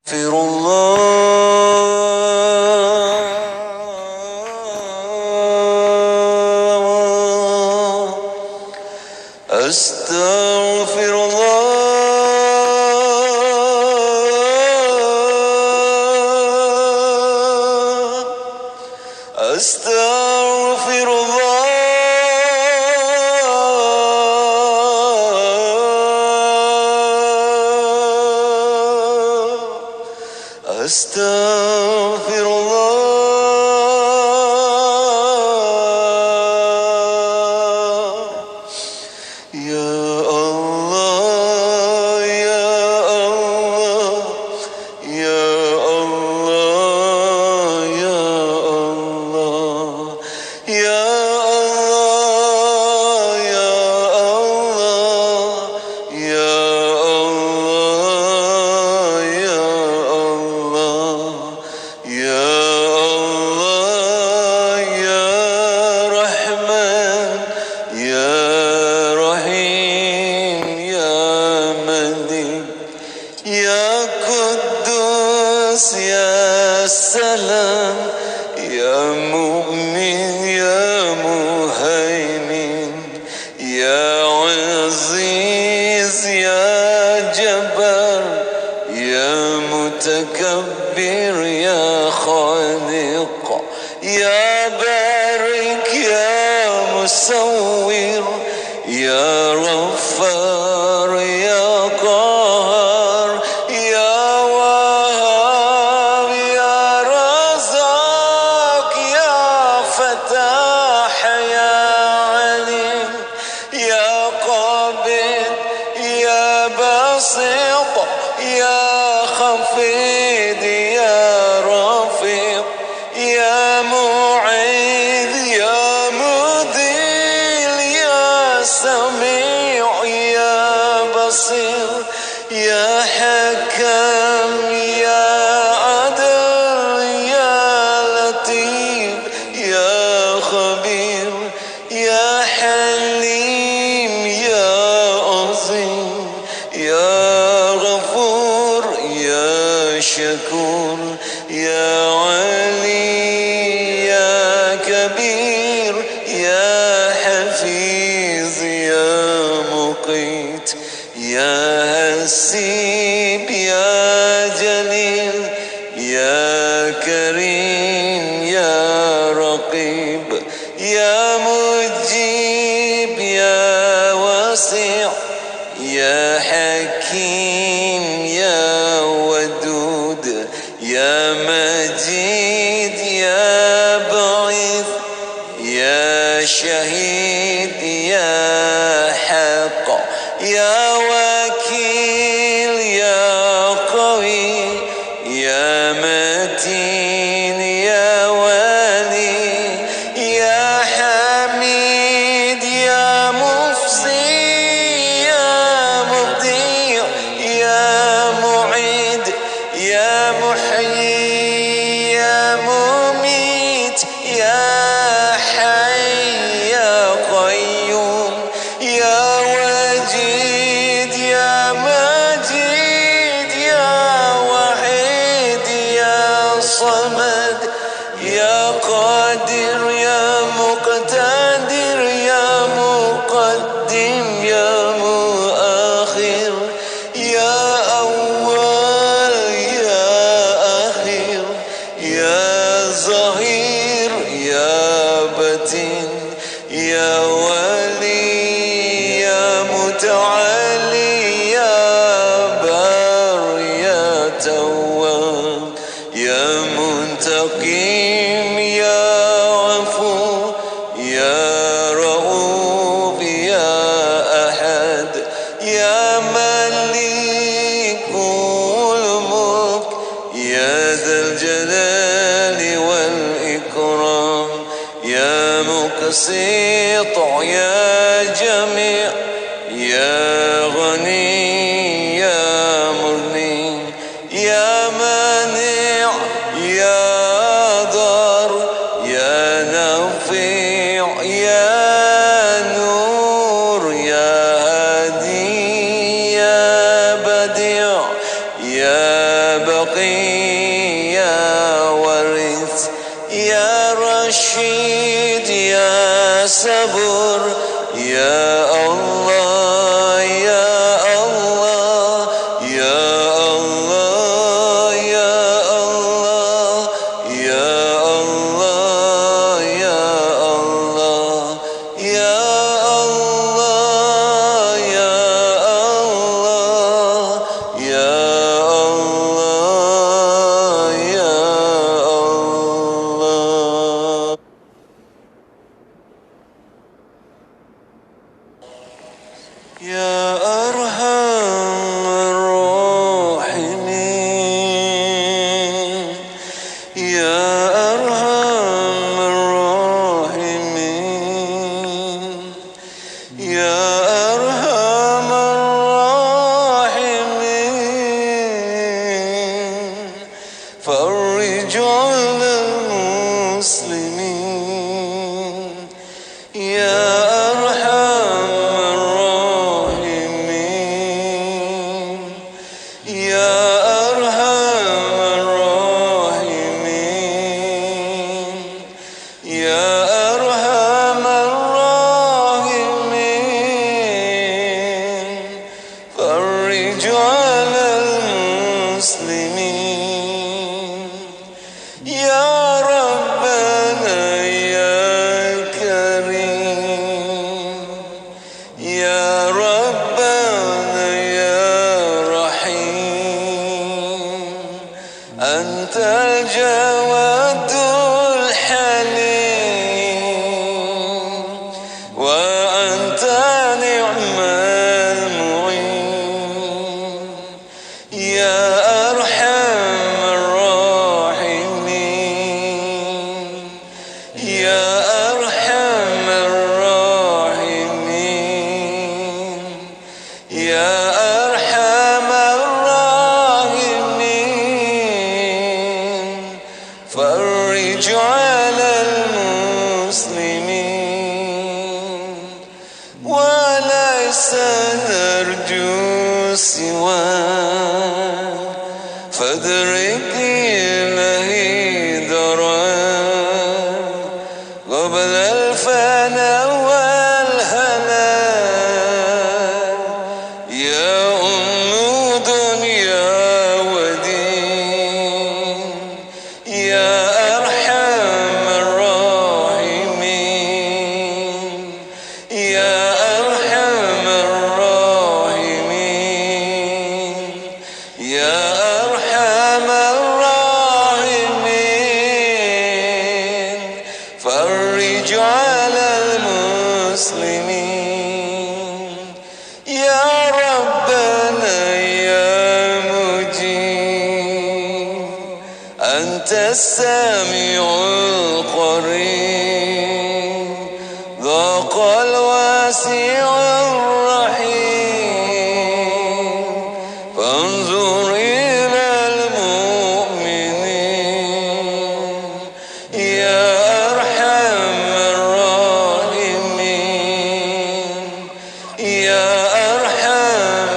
أستغفر الله أستغفر الله أستغفر الله أستغفر الله يا الله يا الله يا الله يا الله يا الله يا الله يا الله يا الله يا الله يا رحمن يا رحيم يا ملك يا قدوس يا سلام يا مؤمن يا مهيمن يا عزيز يا جبار يا متكبر يا خالق يا بارك يا مصور يا غفار يا قهار يا وهاب يا رزاق يا فتاح يا عليم يا قابض يا باسط يا خفيض يا رفيق يا معيد يا مذل يا سميع يا بصير يا حكم يا عدل يا لطيف يا خبير يا حليم يا عظيم يا غفور يا شكور يا علي يا كبير يا حفيظ يا مقيت يا حسيب يا جليل يا كريم يا رقيب يا مجيب يا واسع يا حكيم يا ودود يا مجيد يا بعيد يا شهيد يا حق يا وكيل يا قوي يا متين يا ولي يا حميد يا مفصي يا مبدع يا معيد يا محيي يا مميت يا حي يا قيوم يا وجيد يا مجيد يا وحيد يا صمد يا قادر يا مقتدر يا مقدم يا مؤخر يا أول يا أخير يا ظهير يا بطين يا ولي يا متعالي يا بار يا تواب يا منتقم يا عفو يا رؤوف يا أحد يا ملك الملك يا ذا الجلال والإكرام يا مقسط يا جميع يا غني يا مغني يا مانع يا ضار يا نافع يا نور يا هادي يا بديع يا بقي تقي يا ورث يا رشيد يا صبور يا الله يا الله يا الله يا الله يا الله يا الله يا الله يا الله يا الله يا الله يا أرحم الراحمين يا أرحم الراحمين يا أرحم الراحمين فرج على المسلمين يا أرحم الراحمين يا أرحم الراحمين يا أرحم الراحمين فرج على المسلمين يا ربنا يا كريم يا ربنا يا رحيم أنت الجواد الحليم وأنت نعم المعين يا أرحم الراحمين يا أرحم الراحمين يا أرحم الراحمين فرج على المسلمين وليس نرجو سواك فادرك إلهي دراك قبل الفناء والهلاك يا أم دنيا ودين يا أرحم الراحمين يا أرحم الراحمين يا أرحم الراحمين فرج على المسلمين يا ربنا يا مجيب أنت السميع القريب ذاق الواسع الرحيم فانظر إلى المؤمنين يا أرحم الراحمين يا أرحم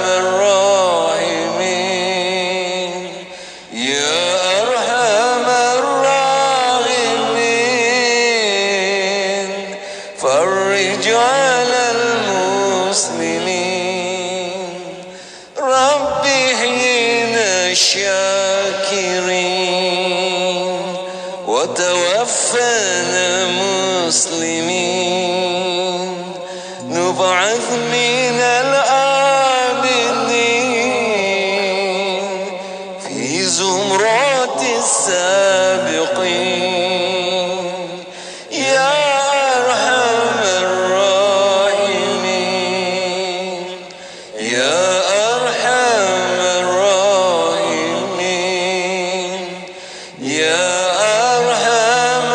الراحمين يا أرحم الراحمين فرج على المسلمين رب احينا الشاكرين وتوفنا مسلمين نبعث من الآمنين في زمرات السابقين يا أرحم الراحمين يا أرحم الراحمين يا أرحم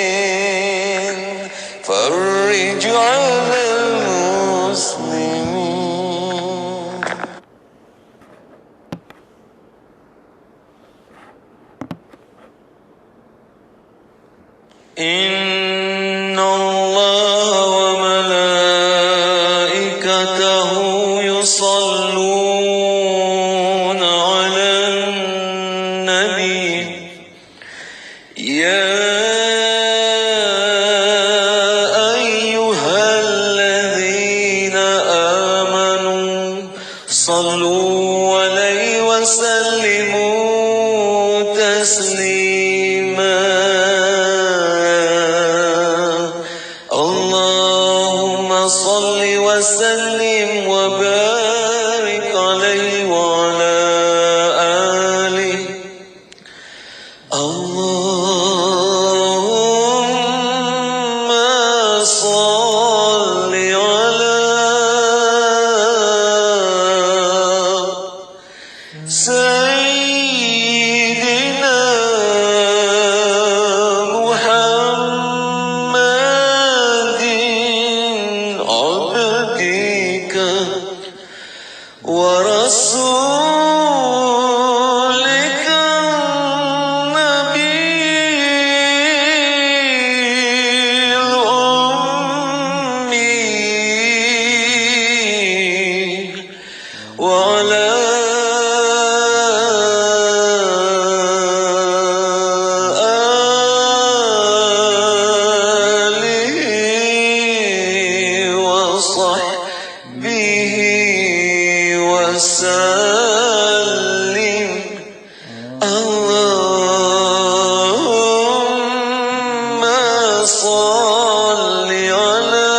الراحمين فرج على المسلمين إن الله وملائكته يصلون صلوا عليه وسلموا تسليما اللهم صل وسلم وبارك عليه وعلى آله اللهم صل على سيدنا محمد عبدك ورسولك النبي الأمي وعلى وصحبه وسلم اللهم صل على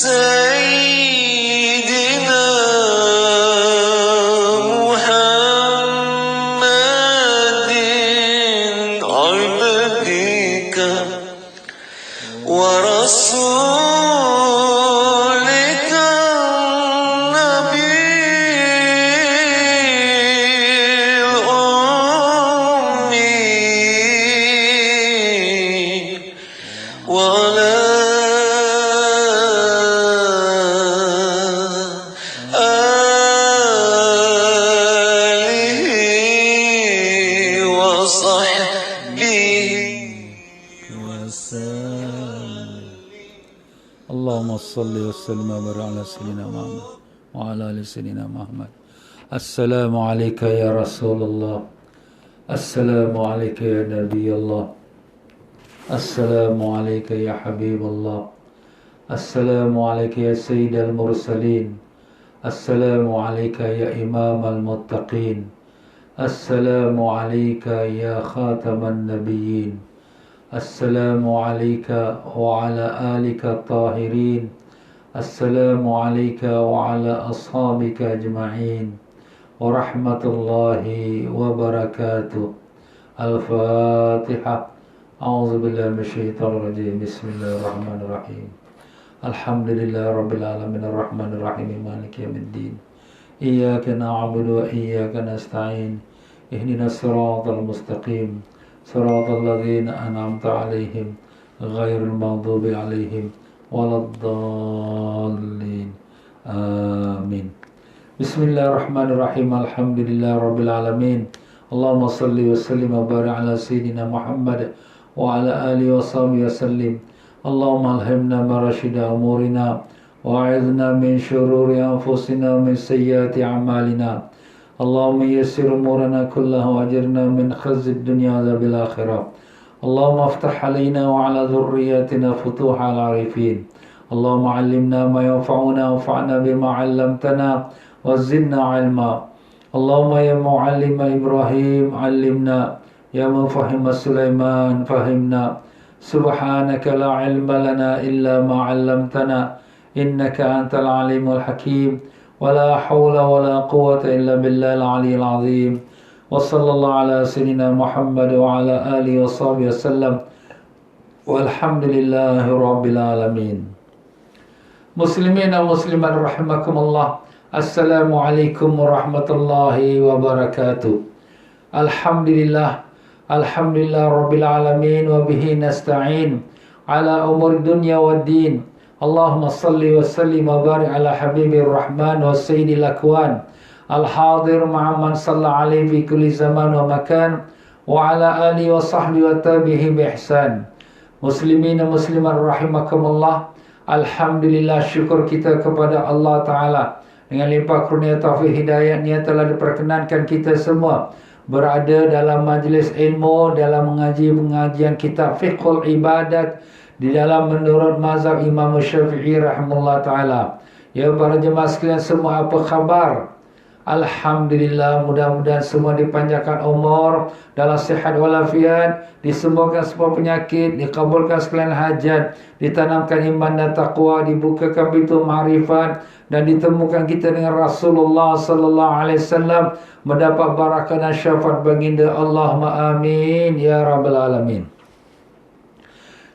سيدنا محمد عبدك ورسولك النبي الأمي وعلى آله وصحبه اللهم صل وسلم وبارك على سيدنا محمد وعلى آل سيدنا محمد. السلام عليك يا رسول الله، السلام عليك يا نبي الله، السلام عليك يا حبيب الله، السلام عليك يا سيد المرسلين، السلام عليك يا إمام المتقين، السلام عليك يا خاتم النبيين، السلام عليك وعلى آلك الطاهرين، السلام عليك وعلى أصحابك أجمعين ورحمة الله وبركاته. الفاتحة. أعوذ بالله من الشيطان الرجيم. بسم الله الرحمن الرحيم. الحمد لله رب العالمين الرحمن الرحيم مالك يوم الدين. إياك نعبد وإياك نستعين. اهدنا الصراط المستقيم صراط الذين أنعمت عليهم غير المغضوب عليهم ولا الضالين آمين. بسم الله الرحمن الرحيم. الحمد لله رب العالمين. اللهم صل وسلم وبارك على سيدنا محمد وعلى آله وصحبه وسلم. اللهم ألهمنا مراشد أمورنا وأعذنا من شرور أنفسنا ومن سيئات أعمالنا. اللهم يسر أمورنا كلها وأجرنا من خزي الدنيا وعذاب الآخرة. اللهم افتح علينا وعلى ذرياتنا فتوح العارفين. اللهم علمنا ما ينفعنا وانفعنا بما علمتنا وزدنا علما. اللهم يا معلم إبراهيم علمنا، يا مفهم سليمان فهمنا. سبحانك لا علم لنا إلا ما علمتنا إنك أنت العليم الحكيم. ولا حول ولا قوة إلا بالله العلي العظيم. وصلى الله على سيدنا محمد وعلى آله وصحبه وسلم. والحمد لله رب العالمين. Muslimin dan muslimat rahimakumullah. Assalamualaikum warahmatullahi wabarakatuh. Alhamdulillah, alhamdulillah rabbil alamin wa bihi nasta'in ala umur dunya wad din. Allahumma salli wa sallim wa barik ala habibir rahman wa sayyidil akwan al-hadir ma'a man salla alaihi fi kulli zaman wa makan wa ala alihi wa sahbihi wa tabihi bi ihsan. Muslimin dan muslimat rahimakumullah. Alhamdulillah, syukur kita kepada Allah Ta'ala. Dengan limpah kurnia taufik hidayahnya telah diperkenankan kita semua berada dalam majlis ilmu, dalam mengaji pengajian kitab Fiqhul Ibadat di dalam menurut mazhab Imam Syafi'i rahimahullah ta'ala. Ya para jemaah sekalian semua, apa khabar? Alhamdulillah, mudah-mudahan semua dipanjangkan umur, dalam sihat walafiat, disembuhkan semua penyakit, dikabulkan sekalian hajat, ditanamkan iman dan taqwa, dibukakan pintu ma'rifat, dan ditemukan kita dengan Rasulullah sallallahu alaihi wasallam, mendapat barakah dan syafaat baginda. Allahumma amin ya rabbal alamin.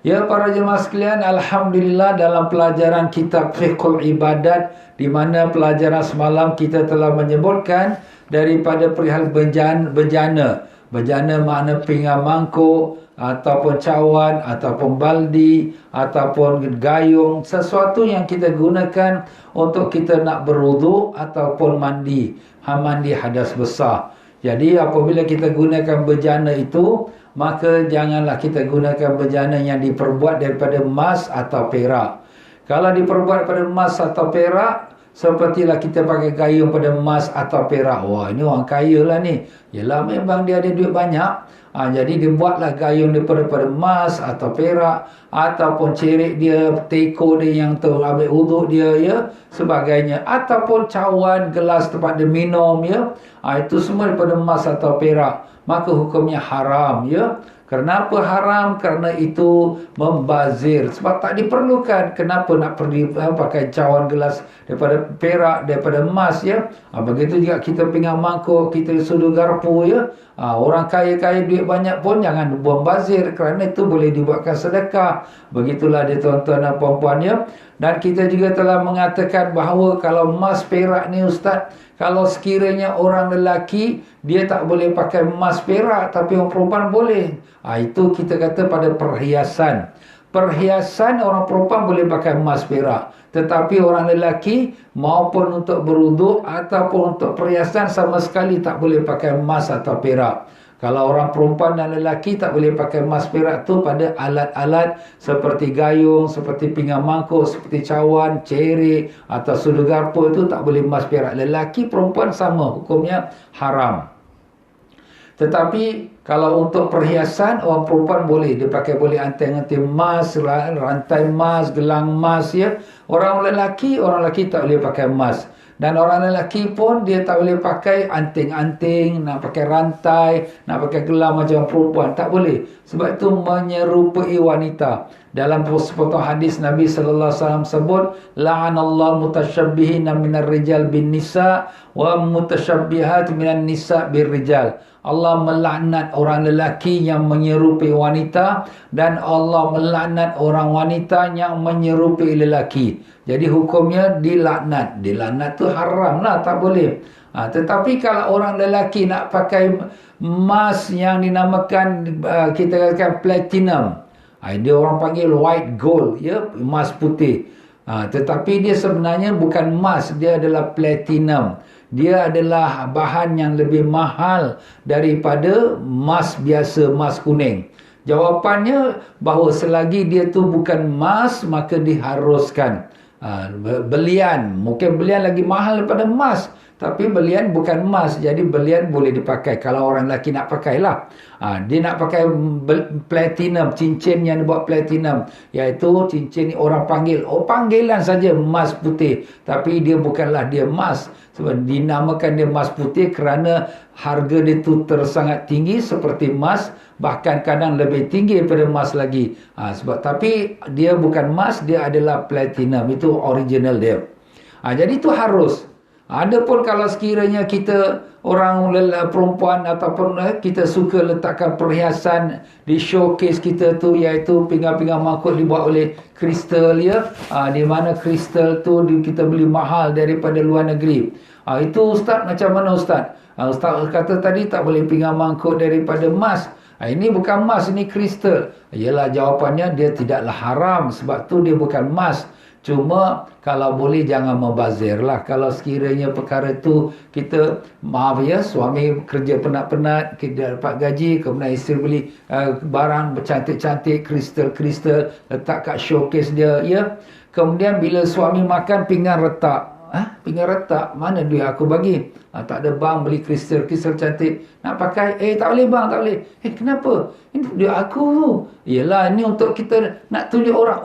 Ya para jemaah sekalian, alhamdulillah dalam pelajaran kitab Fiqhul Ibadat, di mana pelajaran semalam kita telah menyebutkan daripada perihal bejana. Bejana makna pinggan mangkuk, ataupun cawan, ataupun baldi, ataupun gayung, sesuatu yang kita gunakan untuk kita nak berwuduk ataupun mandi hadas besar. Jadi apabila kita gunakan bejana itu, maka janganlah kita gunakan bejana yang diperbuat daripada emas atau perak. Kalau diperbuat daripada emas atau perak, sepertilah kita pakai gayung pada emas atau perak. Wah, ini orang kaya lah ni. Yelah, memang dia ada duit banyak. Jadi dia buatlah gayung daripada emas atau perak, ataupun cerik dia, teko dia yang tu ambil uduk dia, ya, sebagainya, ataupun cawan, gelas tempat dia minum, ya, itu semua daripada emas atau perak, maka hukumnya haram, ya. Kenapa haram? Kerana itu membazir, sebab tak diperlukan. Kenapa nak pergi pakai cawan gelas daripada perak, daripada emas, ya. Begitu juga kita pinggan mangkuk, kita sudu garpu, ya. Orang kaya-kaya duit banyak pun jangan buang bazir, kerana itu boleh dibuatkan sedekah. Begitulah dia tuan-tuan dan puan-puan, ya. Dan kita juga telah mengatakan bahawa kalau emas perak ni ustaz, kalau sekiranya orang lelaki dia tak boleh pakai emas perak, tapi orang perempuan boleh. Itu kita kata pada perhiasan. Perhiasan orang perempuan boleh pakai emas perak, tetapi orang lelaki maupun untuk berwuduk ataupun untuk perhiasan sama sekali tak boleh pakai emas atau perak. Kalau orang perempuan dan lelaki tak boleh pakai emas perak tu pada alat-alat seperti gayung, seperti pinggan mangkuk, seperti cawan, cerik atau sudu garpu, itu tak boleh emas perak. Lelaki perempuan sama, hukumnya haram. Tetapi kalau untuk perhiasan, orang perempuan boleh. Dia pakai boleh anting-anting emas, rantai emas, gelang emas, ya. Orang lelaki tak boleh pakai emas. Dan orang lelaki pun dia tak boleh pakai anting-anting, nak pakai rantai, nak pakai gelang macam perempuan. Tak boleh. Sebab itu menyerupai wanita. Dalam sepotong hadis Nabi sallallahu alaihi wasallam sebut, la'anallahu mutasyabbihin minar rijal bin nisa wa mutasyabbihat minan nisa bir rijal. Allah melaknat orang lelaki yang menyerupai wanita, dan Allah melaknat orang wanita yang menyerupai lelaki. Jadi hukumnya dilaknat. Dilaknat tu haram lah, tak boleh. Tetapi kalau orang lelaki nak pakai emas yang dinamakan kita katakan platinum, dia orang panggil white gold, ya, emas putih. Tetapi dia sebenarnya bukan emas, dia adalah platinum. Dia adalah bahan yang lebih mahal daripada emas biasa, emas kuning. Jawapannya bahawa selagi dia tu bukan emas, maka diharuskan belian. Mungkin belian lagi mahal daripada emas, tapi belian bukan emas, jadi belian boleh dipakai kalau orang lelaki nak pakai lah. Dia nak pakai platinum, cincin yang dibuat platinum, iaitu cincin orang panggil, panggilan saja emas putih, tapi dia bukanlah dia emas. Sebab dinamakan dia emas putih kerana harga dia tu tersangat tinggi seperti emas, bahkan kadang lebih tinggi daripada emas lagi. Tapi dia bukan emas, dia adalah platinum, itu original dia. Jadi itu harus. Adapun kalau sekiranya kita orang perempuan ataupun kita suka letakkan perhiasan di showcase kita tu, iaitu pinggan-pinggan mangkuk dibuat oleh kristal, ya, di mana kristal tu kita beli mahal daripada luar negeri. Itu ustaz macam mana ustaz? Ustaz kata tadi tak boleh pinggan mangkuk daripada emas. Ini bukan emas, ini kristal. Ialah jawapannya dia tidaklah haram, sebab tu dia bukan emas. Cuma kalau boleh jangan membazir lah. Kalau sekiranya perkara tu kita, maaf ya, suami kerja penat-penat, kita dapat gaji, kemudian isteri beli barang bercantik-cantik, kristal-kristal, letak kat showcase dia, ya. Kemudian bila suami makan, pinggan retak. Pinggan retak. Mana duit aku bagi? Tak ada bang beli kristal cantik. Nak pakai? Tak boleh bang, tak boleh. Kenapa? Ini duit aku. Yelah, ini untuk kita nak tunjuk orang.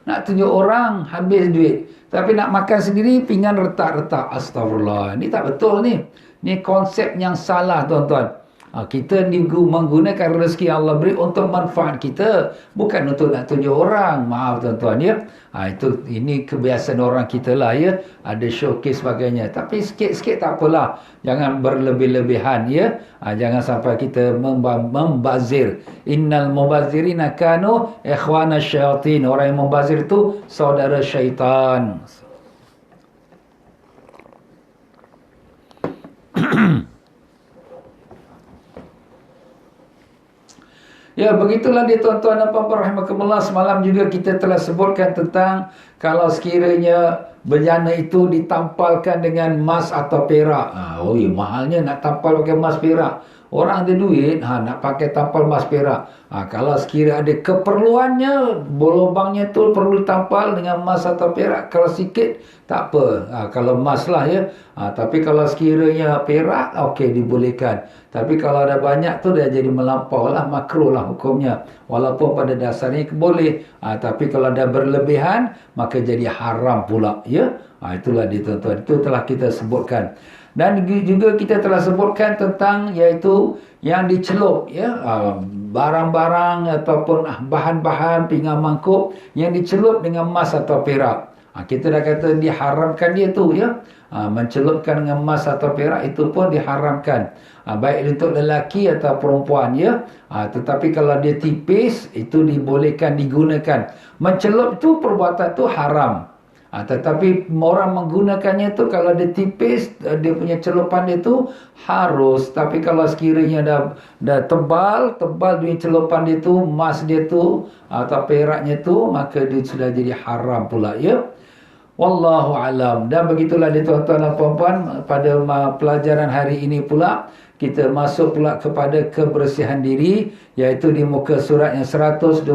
Nak tunjuk orang, habis duit. Tapi nak makan sendiri, pinggan retak-retak. Astagfirullah. Ini tak betul ni. Ni konsep yang salah, tuan-tuan. Kita menggunakan rezeki Allah beri untuk manfaat kita, bukan untuk nak tunjuk orang. Maaf tuan-tuan ya. Ini kebiasaan orang kita lah ya. Ada showcase sebagainya. Tapi sikit-sikit tak apalah. Jangan berlebih-lebihan ya. Jangan sampai kita membazir. Innal mubazirina kanu ikhwana syaitan. Orang yang membazir itu saudara syaitan. Ya, begitulah dia tuan-tuan dan puan-puan rahimakumullah. Semalam juga kita telah sebutkan tentang kalau sekiranya bencana itu ditampalkan dengan emas atau perak. Mahalnya nak tampal pakai emas perak. Orang ada duit, nak pakai tampal emas perak. Kalau sekiranya ada keperluannya, lubangnya tu perlu tampal dengan emas atau perak. Kalau sikit, tak apa. Kalau emas lah ya. Tapi kalau sekiranya perak, okey dibolehkan. Tapi kalau ada banyak tu dah jadi melampau lah, makruh lah hukumnya. Walaupun pada dasarnya boleh. Tapi kalau dah berlebihan, maka jadi haram pula ya. Itulah dia tuan-tuan. Itu telah kita sebutkan. Dan juga kita telah sebutkan tentang iaitu yang dicelup ya, barang-barang ataupun bahan-bahan pinggan mangkuk yang dicelup dengan emas atau perak. Kita dah kata diharamkan dia tu ya. Mencelupkan dengan emas atau perak itu pun diharamkan. Baik untuk lelaki atau perempuan ya. Tetapi kalau dia tipis itu dibolehkan digunakan. Mencelup tu perbuatan tu haram. Tetapi orang menggunakannya tu kalau dia tipis, dia punya celupan dia tu harus. Tapi kalau sekiranya dah tebal dia celupan dia tu, emas dia tu atau peraknya tu, maka dia sudah jadi haram pula ya. Wallahu alam. Dan begitulah dia tuan-tuan dan puan-puan, pada pelajaran hari ini pula kita masuk pula kepada kebersihan diri, iaitu di muka surat yang 127,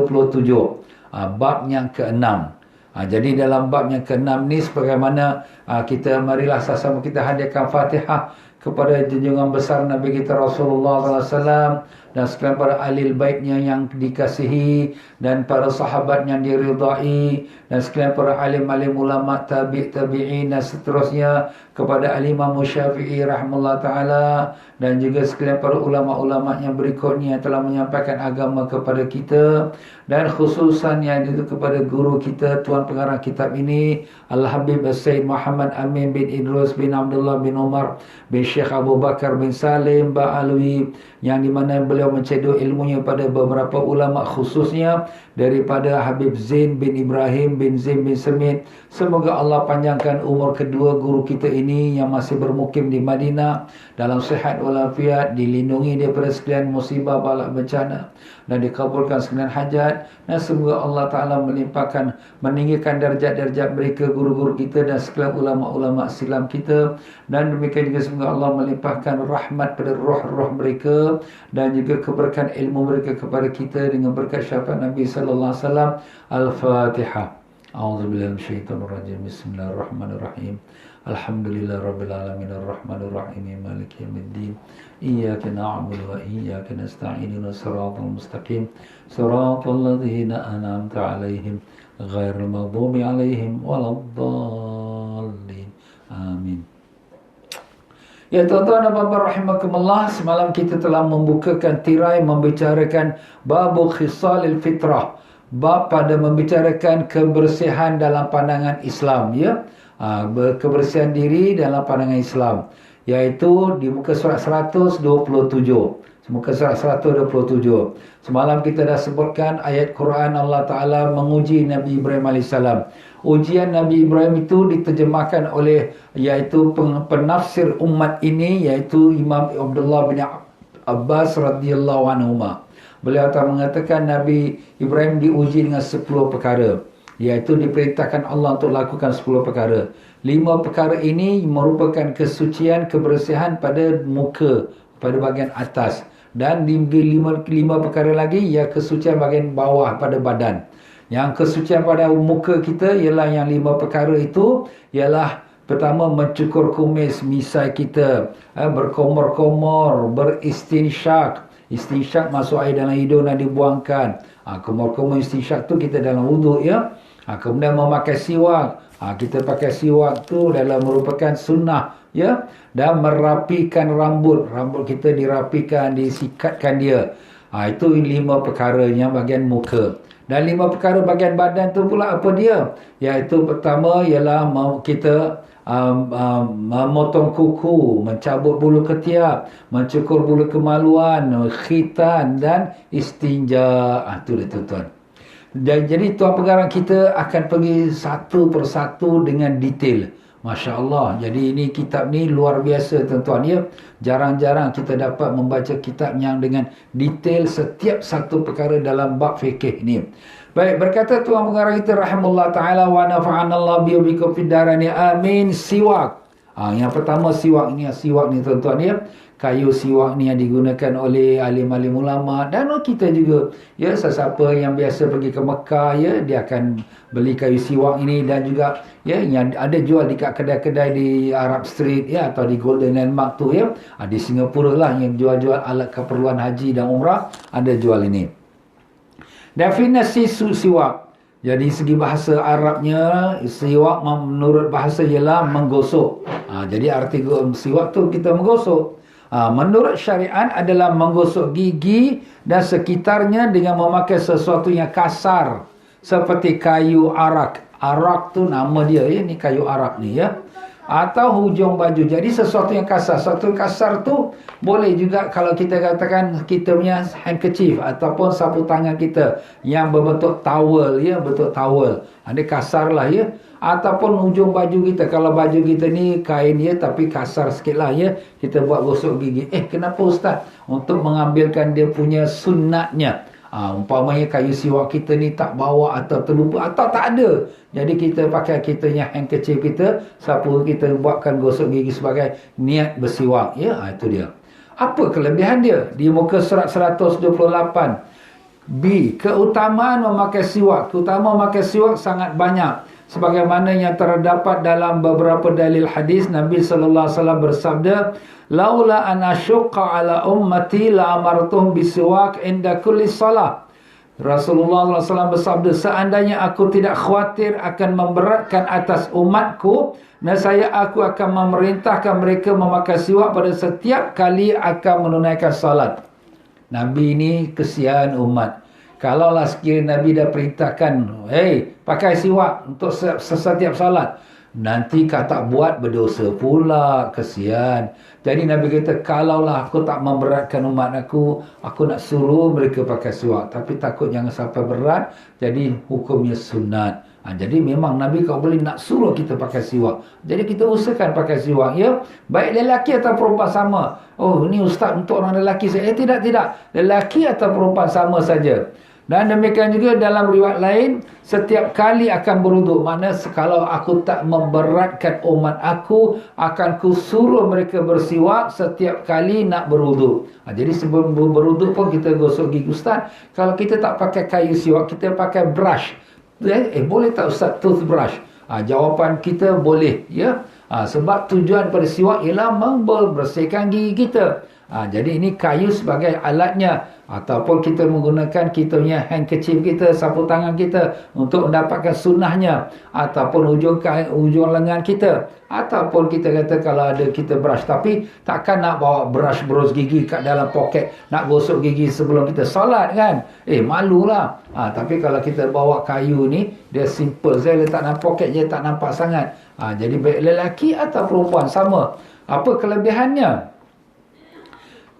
bab yang ke-6. Jadi dalam bab yang ke-6 ni sebagaimana kita marilah sama-sama kita hadiahkan Fatihah kepada junjungan besar Nabi kita Rasulullah SAW dan sekalian para ahli baitnya yang dikasihi dan para sahabat yang diridai dan sekalian para alim-alim ulama tabi'in dan seterusnya, kepada Imam Syafi'i rahimahullah ta'ala dan juga sekalian para ulama-ulama yang berikutnya yang telah menyampaikan agama kepada kita, dan khususan yang itu kepada guru kita, tuan pengarang kitab ini Al-Habib Sayyid Muhammad Amin bin Idrus bin Abdullah bin Umar bin Syekh Abu Bakar bin Salim Ba'alwi, yang dimana beliau mencedu ilmunya pada beberapa ulama, khususnya daripada Habib Zain bin Ibrahim bin Zain bin Semit. Semoga Allah panjangkan umur kedua guru kita ini yang masih bermukim di Madinah dalam sihat walafiat, dilindungi daripada sekalian musibah bala bencana dan dikabulkan sekalian hajat, dan semoga Allah Ta'ala melimpahkan, meninggikan darjat-darjat mereka guru-guru kita dan sekalian ulama-ulama Islam kita, dan demikian juga semoga Allah melimpahkan rahmat pada roh-roh mereka dan juga keberkahan ilmu mereka kepada kita dengan berkat syafaat Nabi sallallahu alaihi wasallam. Al-Fatihah. A'udzubillahi minasyaitonir rajim. Bismillahirrahmanirrahim. Alhamdulillah rabbil alamin arrahmanir rahim maliki yaumiddin. Iyyaka na'budu wa iyyaka nasta'in ihdinas siratal mustaqim siratal ladzina an'amta 'alaihim ghairil maghdubi 'alaihim waladdallin. Amin. Ya tuan-tuan dan puan-puan rahimakumullah, semalam kita telah membukakan tirai membicarakan babu khisalil fitrah, bab pada membicarakan kebersihan dalam pandangan Islam ya. Kebersihan diri dalam pandangan Islam, iaitu di muka surat 127. Muka surat 127. Semalam kita dah sebutkan ayat Quran Allah Ta'ala menguji Nabi Ibrahim AS. Ujian Nabi Ibrahim itu diterjemahkan oleh iaitu penafsir umat ini, iaitu Imam Abdullah bin Abbas radhiyallahu anhu. Beliau telah mengatakan Nabi Ibrahim diuji dengan 10 perkara, iaitu diperintahkan Allah untuk lakukan 10 perkara. 5 perkara ini merupakan kesucian, kebersihan pada muka, pada bahagian atas, dan 5 perkara lagi ia kesucian bahagian bawah pada badan. Yang kesucian pada muka kita ialah yang 5 perkara itu, ialah Pertama, mencukur kumis misai kita, berkomor-komor, beristinsyak. Istinsyak masuk air dalam hidung dan dibuangkan. Komor-komor istinsyak tu kita dalam wuduk ya. Kemudian memakai siwak. Kita pakai siwak tu dalam merupakan sunnah ya. Dan merapikan rambut. Rambut kita dirapikan, disikatkan dia. Itu 5 perkaranya bahagian muka. Dan 5 perkara bahagian badan tu pula apa dia? Iaitu pertama ialah kita memotong kuku, mencabut bulu ketiak, mencukur bulu kemaluan, khitan dan istinja. Itu dia tuan-tuan. Dan jadi tuan pengarang kita akan pergi satu persatu dengan detail. Masya Allah. Jadi ini kitab ni luar biasa tuan-tuan ya. Jarang-jarang kita dapat membaca kitab yang dengan detail setiap satu perkara dalam bab fikih ni. Baik, berkata tuan pengarang kita rahimahullah ta'ala wa nafa'anallah biubikum fid darani amin. Siwak. Yang pertama siwak ni tuan-tuan ya. Kayu siwak ni yang digunakan oleh alim-alim ulama dan kita juga ya, sesiapa yang biasa pergi ke Mekah ya, dia akan beli kayu siwak ini dan juga ya yang ada jual di kedai-kedai di Arab Street ya, atau di Golden Landmark tu ya. Di Singapura lah yang jual-jual alat keperluan haji dan umrah ada jual ini. Definisi siwak. Jadi segi bahasa Arabnya, siwak menurut bahasa ialah menggosok. Jadi arti siwak tu kita menggosok. Menurut syariat adalah menggosok gigi dan sekitarnya dengan memakai sesuatu yang kasar seperti kayu arak. Arak tu nama dia ya, ni kayu arak ni ya. Atau hujung baju. Jadi sesuatu yang kasar. Sesuatu yang kasar tu boleh juga kalau kita katakan kita punya handkerchief ataupun sapu tangan kita yang berbentuk towel ya, bentuk towel. Dia kasar lah ya. Ataupun hujung baju kita. Kalau baju kita ni kain ya tapi kasar sikit lah ya. Kita buat gosok gigi. Kenapa Ustaz? Untuk mengambilkan dia punya sunatnya. Umpamanya kayu siwak kita ni tak bawa atau terlupa atau tak ada. Jadi kita pakai kita yang handkerchief kita, sapu kita buatkan gosok gigi sebagai niat bersiwak. Ya, itu dia. Apa kelebihan dia? Di muka surat 128. B. Keutamaan memakai siwak. Keutamaan memakai siwak sangat banyak. Sebagaimana yang terdapat dalam beberapa dalil hadis, Nabi sallallahu alaihi wasallam bersabda, "Laula an asyqa ala ummati la amartuhum bisiwak inda kulli salah." Rasulullah SAW bersabda, seandainya aku tidak khawatir akan memberatkan atas umatku, nescaya aku akan memerintahkan mereka memakai siwak pada setiap kali akan menunaikan salat. Nabi ini kesian umat. Kalaulah sekiranya Nabi dah perintahkan, pakai siwak untuk setiap salat, nanti tak buat berdosa pula, kesian. Jadi Nabi kata, kalaulah aku tak memberatkan umat aku nak suruh mereka pakai siwak. Tapi takut jangan sampai berat, jadi hukumnya sunat. Jadi memang Nabi kalau boleh nak suruh kita pakai siwak. Jadi kita usahakan pakai siwak ya. Baik lelaki atau perempuan sama. Oh, ini ustaz untuk orang lelaki saja. Tidak. Lelaki atau perempuan sama saja. Dan demikian juga dalam riwayat lain, setiap kali akan beruduk. Maknanya kalau aku tak memberatkan umat aku, akan kusuruh mereka bersiwak setiap kali nak beruduk. Jadi sebelum beruduk pun kita gosok gigi. Ustaz, kalau kita tak pakai kayu siwak, kita pakai brush. Boleh tak Ustaz toothbrush? Jawapan kita boleh ya. Sebab tujuan pada siwak ialah membersihkan gigi kita. Jadi ini kayu sebagai alatnya. Ataupun kita menggunakan kita punya handkerchief kita, sapu tangan kita untuk mendapatkan sunnahnya. Ataupun ujung lengan kita. Ataupun kita kata kalau ada kita brush. Tapi takkan nak bawa brush gigi kat dalam poket. Nak gosok gigi sebelum kita solat kan. Malulah. Tapi kalau kita bawa kayu ni, dia simple. Saya letak dalam poket je, tak nampak sangat. Jadi baik lelaki atau perempuan sama. Apa kelebihannya?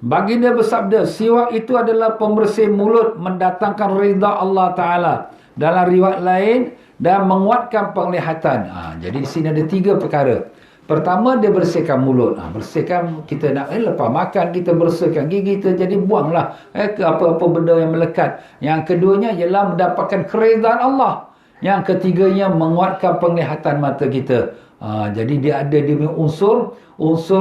Baginda bersabda, siwak itu adalah pembersih mulut, mendatangkan ridha Allah Ta'ala. Dalam riwayat lain, dan menguatkan penglihatan. Jadi di sini ada 3 perkara. Pertama, dia bersihkan mulut. Bersihkan, kita nak lepas makan, kita bersihkan gigi kita, jadi buanglah apa-apa benda yang melekat. Yang keduanya ialah mendapatkan keridhaan Allah. Yang ketiganya, menguatkan penglihatan mata kita. Jadi dia ada dia punya unsur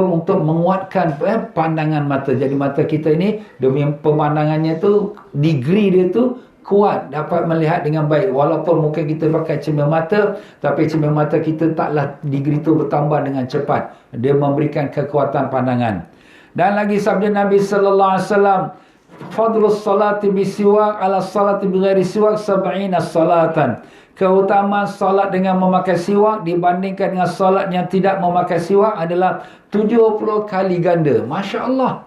untuk menguatkan pandangan mata. Jadi mata kita ini, dia punya pemandangannya tu, degree dia tu kuat, dapat melihat dengan baik. Walaupun mungkin kita pakai cermin mata, tapi cermin mata kita taklah degree itu bertambah dengan cepat. Dia memberikan kekuatan pandangan. Dan lagi sabda Nabi sallallahu alaihi wasallam, fadlus salati bisiwak ala salati bighairi siwak sab'ina salatan. Keutamaan salat dengan memakai siwak dibandingkan dengan salat yang tidak memakai siwak adalah 70 kali ganda. Masya Allah.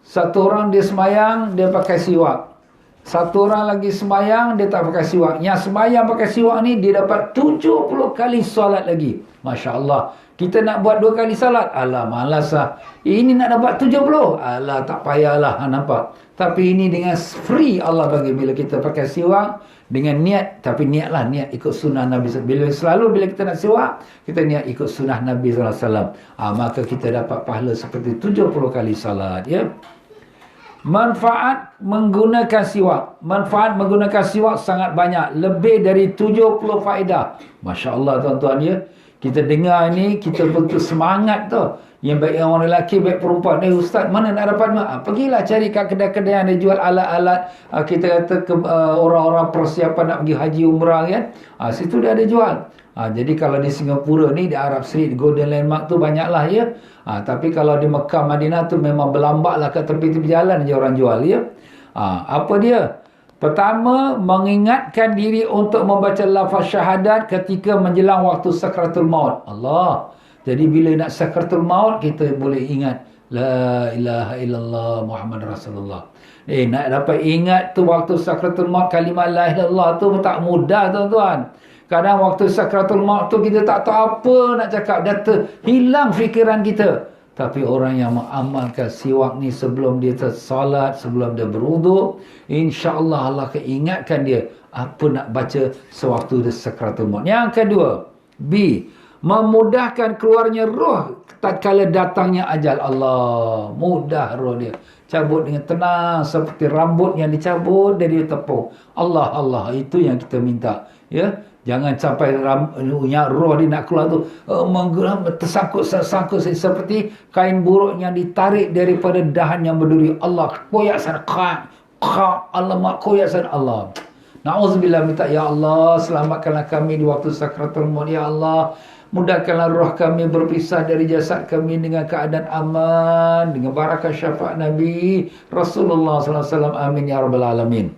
Satu orang dia semayang, dia pakai siwak. Satu orang lagi semayang, dia tak pakai siwak. Yang semayang pakai siwak ni, dia dapat 70 kali salat lagi. Masya Allah. Kita nak buat 2 kali salat. Alah, malas lah. Ini nak dapat 70. Alah, tak payahlah. Nampak? Tapi ini dengan free Allah bagi bila kita pakai siwak. Dengan niat. Tapi niatlah, niat ikut sunnah Nabi. Selalu bila kita nak siwak, kita niat ikut sunnah Nabi SAW. Maka kita dapat pahala seperti 70 kali salat. Ya. Manfaat menggunakan siwak. Manfaat menggunakan siwak sangat banyak. Lebih dari 70 faedah. Masya Allah tuan-tuan ya. Kita dengar ni, kita betul semangat tu. Yang baik orang lelaki, baik perempuan. Ustaz, mana nak dapat? Pergilah cari kat kedai-kedai yang ada jual alat-alat. Kita kata orang-orang persiapan nak pergi haji umrah kan. Situ dia ada jual. Jadi kalau di Singapura ni, di Arab Street, Golden Landmark tu banyaklah ya. Tapi kalau di Mekah, Madinah tu memang berlambaklah kat tepi-tepi jalan je orang jual ya. Apa dia? Pertama, mengingatkan diri untuk membaca lafaz syahadat ketika menjelang waktu sakratul maut. Allah. Jadi bila nak sakratul maut, kita boleh ingat la ilaha illallah Muhammad Rasulullah. Nak dapat ingat tu waktu sakratul maut, kalimah la ilaha illallah tu tak mudah tuan-tuan. Kadang waktu sakratul maut tu kita tak tahu apa nak cakap. Hilang fikiran kita. Tapi orang yang mengamalkan siwak ni sebelum dia tersalat, sebelum dia berwuduk, insya-Allah Allah akan ingatkan dia apa nak baca sewaktu dia sakratul maut. Yang kedua, B, memudahkan keluarnya roh tatkala datangnya ajal. Allah, mudah roh dia. Cabut dengan tenang seperti rambut yang dicabut dari tepung. Allah, itu yang kita minta. Ya. Jangan sampai yang roh dia nak keluar tu tersangkut seperti kain buruk yang ditarik daripada dahan yang berduri. Allah, koyak sana. Alamak, koyak sana. Allah. Na'udzubillah, minta ya Allah, selamatkanlah kami di waktu sakratul maut. Ya Allah, mudahkanlah roh kami berpisah dari jasad kami dengan keadaan aman, dengan barakah syafaat Nabi Rasulullah SAW. Amin ya rabbal alamin.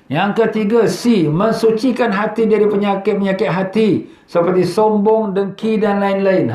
Yang ketiga, C, mensucikan hati dari penyakit-penyakit hati seperti sombong, dengki dan lain-lain.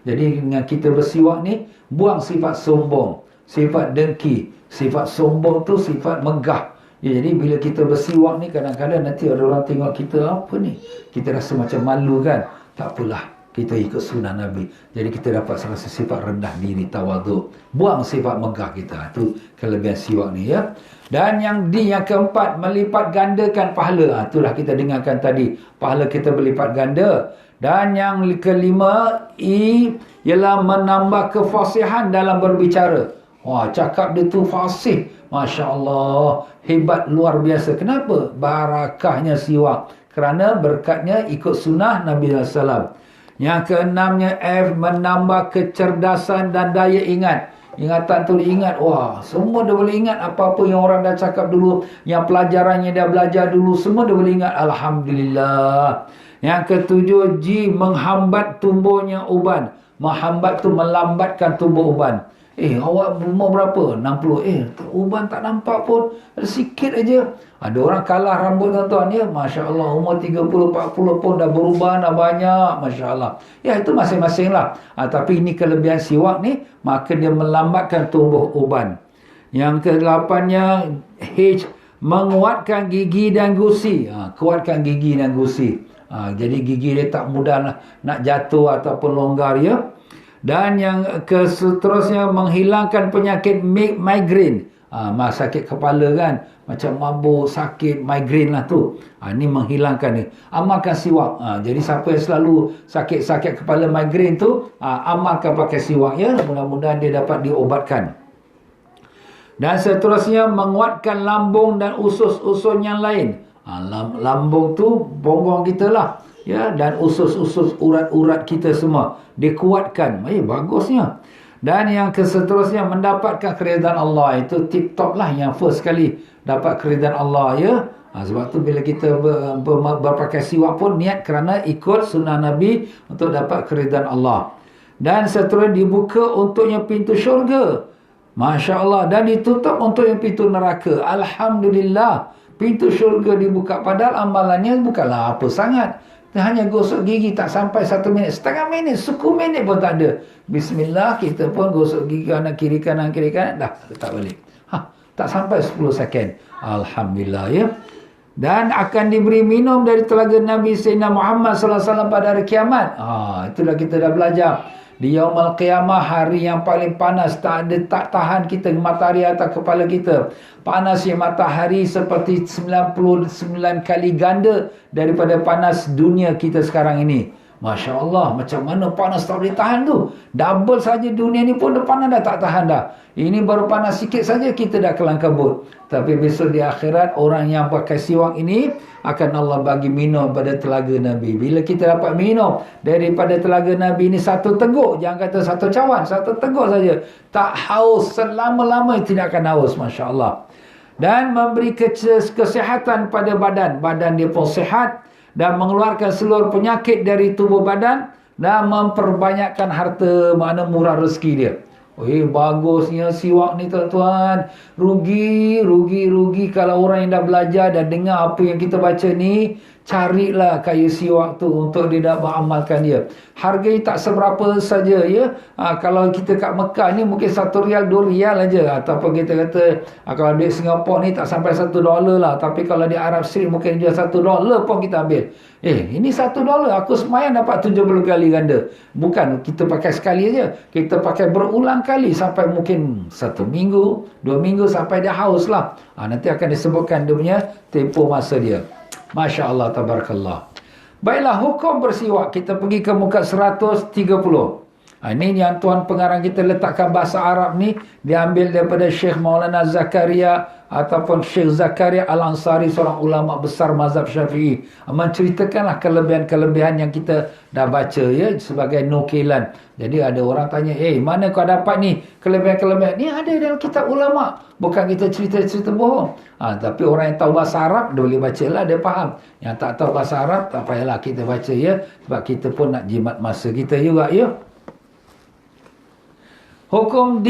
Jadi dengan kita bersiwak ni, buang sifat sombong, sifat dengki. Sifat sombong tu sifat megah. Jadi bila kita bersiwak ni, kadang-kadang nanti ada orang tengok kita, apa ni? Kita rasa macam malu kan? Tak apalah, kita ikut sunnah Nabi. Jadi kita dapat rasa sifat rendah diri, tawaduk. Buang sifat megah kita. Itu kelebihan siwak ni ya. Dan yang D, yang keempat, melipat gandakan pahala. Itulah kita dengarkan tadi. Pahala kita berlipat ganda. Dan yang kelima, E, ialah menambah kefasihan dalam berbicara. Wah, cakap dia tu fasih. Masya Allah. Hebat luar biasa. Kenapa? Barakahnya siwak. Kerana berkatnya ikut sunnah Nabi SAW. Yang keenamnya F, menambah kecerdasan dan daya ingat. Ingatan tu diingat. Wah, semua dia boleh ingat apa-apa yang orang dah cakap dulu. Yang pelajarannya dia belajar dulu. Semua dia boleh ingat. Alhamdulillah. Yang ketujuh, G, menghambat tumbuhnya uban. Menghambat tu melambatkan tumbuh uban. Awak umur berapa? 60. Uban tak nampak pun. Ada sikit aja. Ada orang kalah rambut tuan-tuan ya. Masya Allah, umur 30, 40 pun dah berubah, dah banyak. Masya Allah. Ya, itu masing-masing lah. Tapi ini kelebihan siwak ni, maka dia melambatkan tumbuh uban. Yang ke-8-nya, H, menguatkan gigi dan gusi. Kuatkan gigi dan gusi. Jadi gigi dia tak mudah nak jatuh ataupun longgar ya. Dan yang seterusnya, menghilangkan penyakit migrain. Sakit kepala kan, macam mabuk, sakit, migrain lah tu. Ni menghilangkan ni. Amalkan siwak. Jadi siapa yang selalu sakit-sakit kepala migrain tu, amalkan pakai siwak ya. Mudah-mudahan dia dapat diobatkan. Dan seterusnya, menguatkan lambung dan usus-usus yang lain. Lambung tu bonggong kita lah. Ya, dan usus-usus urat-urat kita semua dikuatkan. Bagusnya. Dan yang seterusnya, mendapatkan keridhaan Allah. Itu tip top lah yang first sekali. dapat keridhaan Allah, ya. Sebab tu bila kita berpakai siwak pun niat kerana ikut sunnah Nabi untuk dapat keridhaan Allah. Dan seterusnya dibuka untuknya pintu syurga. Masya Allah. Dan ditutup untuk yang pintu neraka. Alhamdulillah. Pintu syurga dibuka. Padahal amalannya bukanlah apa sangat. Hanya gosok gigi tak sampai 1 minit. Setengah minit. Suku minit pun tak ada. Bismillah. Kita pun gosok gigi kanan kiri kanan kiri kanan. Dah letak balik. Tak sampai 10 second. Alhamdulillah, ya. Dan akan diberi minum dari telaga Nabi Sayyidina Muhammad SAW pada hari kiamat. Itulah kita dah belajar. Di Yaumul Qiyamah, hari yang paling panas, tak tahan kita matahari atas kepala kita. Panasnya matahari seperti 99 kali ganda daripada panas dunia kita sekarang ini. Masya Allah, macam mana panas tak boleh tahan tu. Double saja dunia ni pun panas dah tak tahan dah. Ini baru panas sikit saja kita dah kelang kabut. Tapi besok di akhirat, orang yang pakai siwak ini akan Allah bagi minum pada telaga Nabi. Bila kita dapat minum daripada telaga Nabi ini satu teguk, jangan kata satu cawan, satu teguk saja, tak haus selama-lama, tidak akan haus. Masya Allah. Dan memberi kesihatan pada badan. Badan dia pun sihat dan mengeluarkan seluruh penyakit dari tubuh badan dan memperbanyakkan harta, makna murah rezeki dia. Bagusnya siwak ni tuan-tuan. Rugi kalau orang yang dah belajar dan dengar apa yang kita baca ni. Carilah kayu siwak tu untuk dia dah beramalkan dia. Harganya tak seberapa saja, ya. Kalau kita kat Mekah ni mungkin 1 rial 2 rial aja. Ataupun kita kata kalau duit Singapura ni tak sampai $1 lah. Tapi kalau di Arab Street mungkin jual $1 pun kita ambil. Ini $1 aku semayang dapat 70 kali ganda. Bukan kita pakai sekali aja. Kita pakai berulang kali sampai mungkin 1 minggu, 2 minggu sampai dia haus lah. Nanti akan disebutkan dia punya tempoh masa dia. Masya Allah, tabarakallah. Baiklah, hukum bersiwak. Kita pergi ke muka 130. Ini yang tuan pengarang kita letakkan bahasa Arab ni. Diambil daripada Syekh Maulana Zakaria ataupun Syekh Zakaria Al-Ansari, seorang ulama besar mazhab Syafi'i. Menceritakanlah kelebihan-kelebihan yang kita dah baca, ya, sebagai nukilan. Jadi ada orang tanya, mana kau dapat ni kelebihan-kelebihan? Ni ada dalam kitab ulama. Bukan kita cerita-cerita bohong. Tapi orang yang tahu bahasa Arab, dia boleh baca lah, dia faham. Yang tak tahu bahasa Arab, tak payahlah kita baca, ya. Sebab kita pun nak jimat masa kita juga, ya. Hukum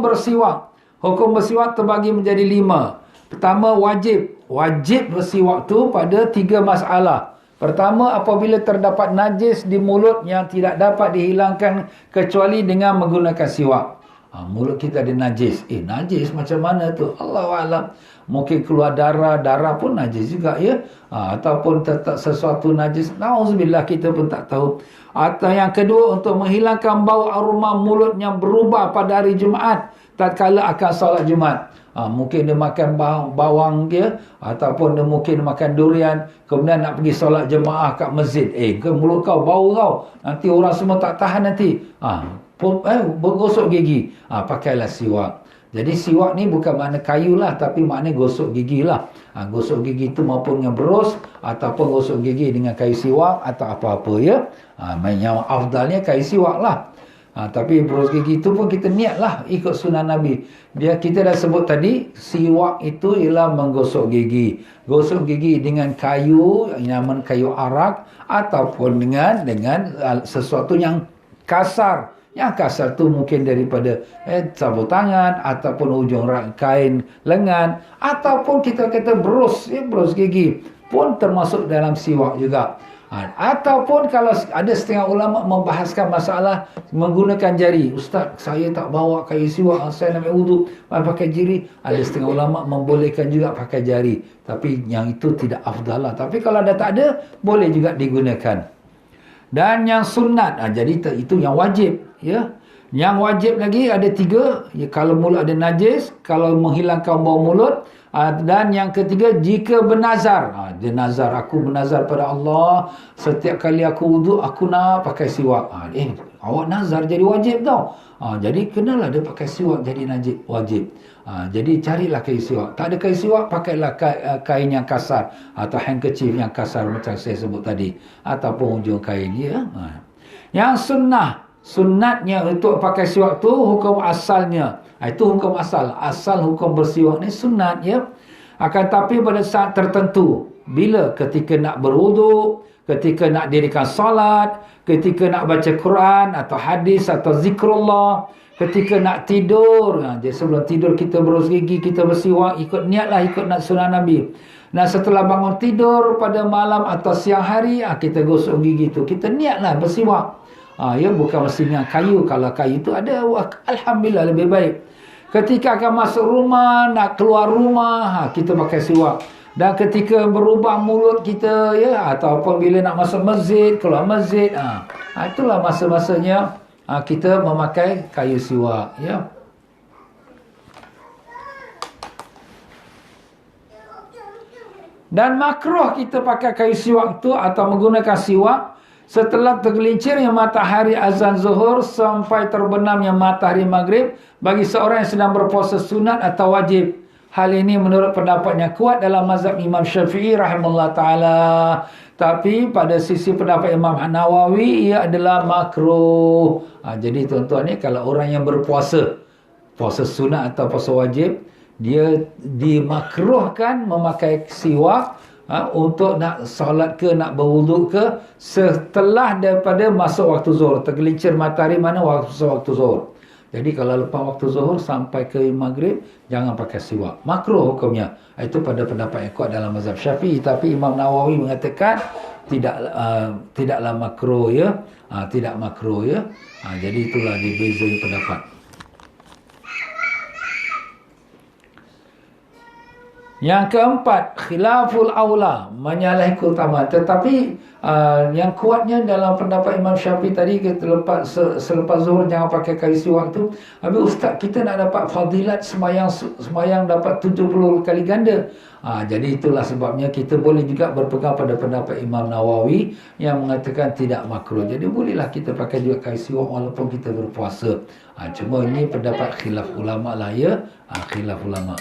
bersiwak. Hukum bersiwak terbagi menjadi 5. Pertama, wajib. Wajib bersiwak tu pada 3 masalah. Pertama, apabila terdapat najis di mulut yang tidak dapat dihilangkan kecuali dengan menggunakan siwak. Mulut kita ada najis. Najis macam mana tu? Allahualam. Mungkin keluar darah pun najis juga, ya. Ataupun tetap sesuatu najis. Nauzubillah, kita pun tak tahu. Atau yang kedua, untuk menghilangkan bau aroma mulut yang berubah pada hari Jumaat tatkala akan solat Jumaat. Mungkin dia makan bawang dia, ataupun dia mungkin makan durian, kemudian nak pergi solat jemaah kat masjid. Mulut kau bau kau, nanti orang semua tak tahan nanti. Bergosok gigi. Pakailah siwak. Jadi siwak ni bukan makna kayu lah, tapi makna gosok gigi lah. Gosok gigi tu maupun dengan berus, ataupun gosok gigi dengan kayu siwak atau apa-apa, ya. Yang afdalnya kayu siwak lah. Tapi berus gigi itu pun kita niatlah ikut sunnah Nabi. Kita dah sebut tadi, siwak itu ialah menggosok gigi. Gosok gigi dengan kayu, nyaman kayu arak, ataupun dengan sesuatu yang kasar. Yang kasar tu mungkin daripada sapu tangan, ataupun ujung kain lengan, ataupun kita kata berus gigi pun termasuk dalam siwak juga. Ataupun kalau ada setengah ulama membahaskan masalah menggunakan jari. Ustaz, saya tak bawa kayu siwak, saya nak wuduk pakai jari. Ada setengah ulama membolehkan juga pakai jari. Tapi yang itu tidak afdal lah. Tapi kalau dah tak ada, boleh juga digunakan. Dan yang sunat, jadi itu yang wajib, ya. Yang wajib lagi ada 3, ya, kalau mulut ada najis, kalau menghilangkan bau mulut, dan yang ketiga, jika bernazar. Dia nazar, aku bernazar pada Allah, setiap kali aku wuduk aku nak pakai siwak. Awak nazar jadi wajib tau. Jadi kenalah dia pakai siwak jadi wajib. Jadi carilah kayu siwak. Tak ada kayu siwak, pakailah kain yang kasar atau handkerchief yang kasar macam saya sebut tadi, ataupun ujung kain, ya. Yang sunnatnya untuk pakai siwak tu, hukum asalnya Itu hukum asal. Asal hukum bersiwak ni sunat ya. Akan tapi pada saat tertentu, bila ketika nak berwuduk, ketika nak dirikan salat, ketika nak baca Quran atau hadis atau zikrullah, ketika nak tidur, jadi sebelum tidur kita berus gigi, kita bersiwak, ikut niatlah, ikut nak sunnah Nabi. Nah, setelah bangun tidur pada malam atau siang hari, kita gosok gigi tu, kita niatlah bersiwak. Ya, bukan mesti dengan kayu. Kalau kayu tu ada, alhamdulillah lebih baik. Ketika akan masuk rumah, nak keluar rumah, kita pakai siwak. Dan ketika berubah mulut kita ya, ataupun bila nak masuk masjid, keluar masjid, itulah masa-masanya kita memakai kayu siwak ya. Dan makruh kita pakai kayu siwak tu atau menggunakan siwak setelah tergelincirnya matahari azan zuhur sampai terbenamnya matahari maghrib bagi seorang yang sedang berpuasa sunat atau wajib. Hal ini menurut pendapat yang kuat dalam mazhab Imam Syafi'i rahimahullah ta'ala. Tapi pada sisi pendapat Imam Nawawi, ia adalah makruh. Jadi tuan-tuan ni, kalau orang yang berpuasa, puasa sunat atau puasa wajib, dia dimakruhkan memakai siwak untuk nak solat ke, nak berwuduk ke, setelah daripada masuk waktu zuhur. Tergelincir matahari mana waktu zuhur. Jadi kalau lepas waktu zuhur sampai ke maghrib, jangan pakai siwak. Makruh hukumnya. Itu pada pendapat yang kuat dalam mazhab Syafi'i. Tapi Imam Nawawi mengatakan tidaklah makruh ya. Tidak makruh ya. Jadi itulah dibeza pendapat. Yang keempat, khilaful aula, menyalahi keutamaan. Tetapi yang kuatnya dalam pendapat Imam Syafi'i tadi, selepas zuhur jangan pakai kayu siwak tu. Habis ustaz, kita nak dapat fadilat semayang dapat 70 kali ganda. Jadi itulah sebabnya kita boleh juga berpegang pada pendapat Imam Nawawi yang mengatakan tidak makruh. Jadi bolehlah kita pakai juga kayu siwak walaupun kita berpuasa. Cuma ini pendapat khilaf ulama lah ya. Khilaf ulama.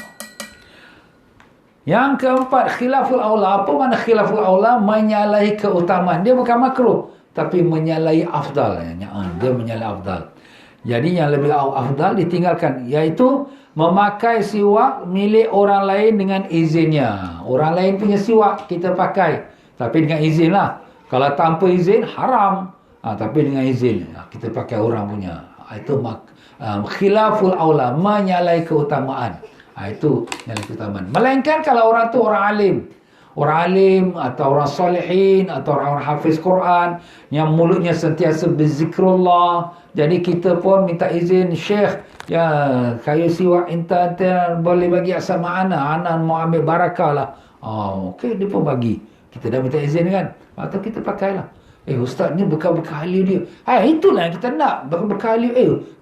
Yang keempat, khilaful aula. Apa makna khilaful aula? Menyalahi keutamaan. Dia bukan makruh, tapi menyalahi afdal. Dia menyalahi afdal. Jadi yang lebih afdal ditinggalkan, iaitu memakai siwak milik orang lain dengan izinnya. Orang lain punya siwak kita pakai, tapi dengan izin lah. Kalau tanpa izin, haram. Tapi dengan izin, kita pakai orang punya. Itu khilaful aula, menyalahi keutamaan. Itu yang keutamaan. Melainkan kalau orang tu orang alim atau orang salihin atau orang hafiz Quran yang mulutnya sentiasa berzikrullah. Jadi kita pun minta izin, Syekh, ya kayu siwak intan boleh bagi asal ana mau ambil barakah lah. Okey, dia pun bagi. Kita dah minta izin kan, atau kita pakailah. Ustaz ni bekal-bekal dia. Itulah yang kita nak, bekal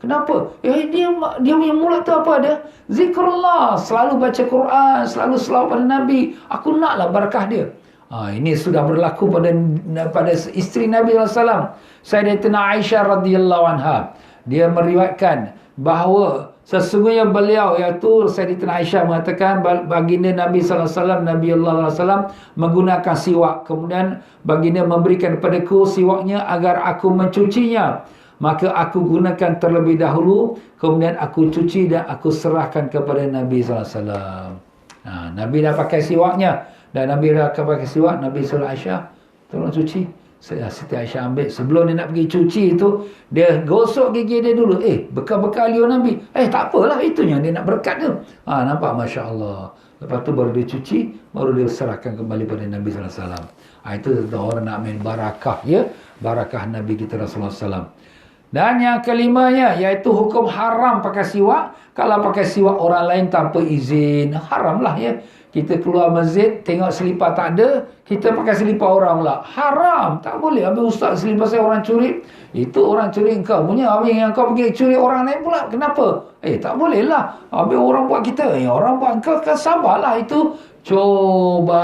kenapa? Dia punya mulut tu apa dia? Zikrullah, selalu baca Quran, selalu selawat pada Nabi. Aku naklah barakah dia. Ini sudah berlaku pada isteri Nabi SAW, Sayyidatina Aisyah radhiyallahu anha. Dia meriwayatkan bahawa sesungguhnya beliau, iaitu Sayyidatina Aisyah, mengatakan baginda Nabi SAW, Nabi Allah SAW menggunakan siwak. Kemudian baginda memberikan kepadaku siwaknya agar aku mencucinya. Maka aku gunakan terlebih dahulu, kemudian aku cuci dan aku serahkan kepada Nabi SAW. Nabi dah pakai siwaknya, dan Nabi dah pakai siwak. Nabi suruh Aisyah, tolong cuci. Siti Aisyah ambil. Sebelum dia nak pergi cuci itu, dia gosok gigi dia dulu. Bekal-bekal dia Nabi. Tak apalah, itu yang dia nak berkat tu. Nampak, Masya Allah. Lepas tu baru dia cuci, baru dia serahkan kembali pada Nabi SAW. Itu orang nak main barakah ya. Barakah Nabi kita Rasulullah SAW. Dan yang kelimanya, iaitu hukum haram pakai siwak. Kalau pakai siwak orang lain tanpa izin, haram lah ya. Kita keluar masjid, tengok selipar tak ada, kita pakai selipar orang pula. Haram, tak boleh. Habis ustaz, selipar saya orang curi. Itu orang curi engkau punya. Habis yang kau pergi curi orang lain pula. Kenapa? Tak boleh lah. Habis orang buat kita. Orang buat engkau, kan sabarlah itu. Coba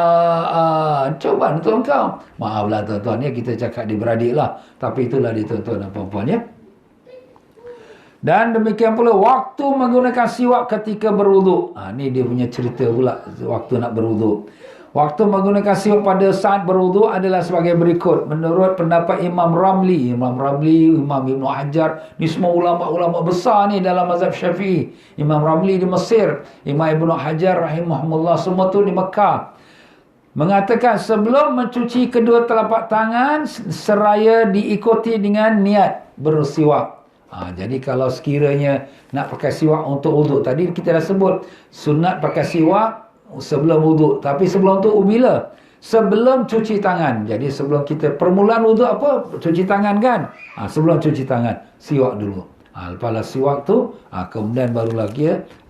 untuk engkau. Maaflah tuan-tuan ya, kita cakap di beradik lah. Tapi itulah di tuan-tuan dan puan-puan ya. Dan demikian pula waktu menggunakan siwak ketika berwuduk. Ni dia punya cerita pula waktu nak berwuduk. Waktu menggunakan siwak pada saat berwuduk adalah sebagai berikut. Menurut pendapat Imam Ramli, Imam Ibn Hajar, ni semua ulama-ulama besar ni dalam mazhab Syafi'i. Imam Ramli di Mesir, Imam Ibn Hajar rahimahumullah, semua tu di Mekah. Mengatakan sebelum mencuci kedua telapak tangan seraya diikuti dengan niat bersiwak. Jadi kalau sekiranya nak pakai siwak untuk wuduk, tadi kita dah sebut sunat pakai siwak sebelum wuduk. Tapi sebelum tu bila? Sebelum cuci tangan. Jadi sebelum kita permulaan wuduk apa? Cuci tangan kan? Sebelum cuci tangan, siwak dulu. Lepas siwak tu, kemudian barulah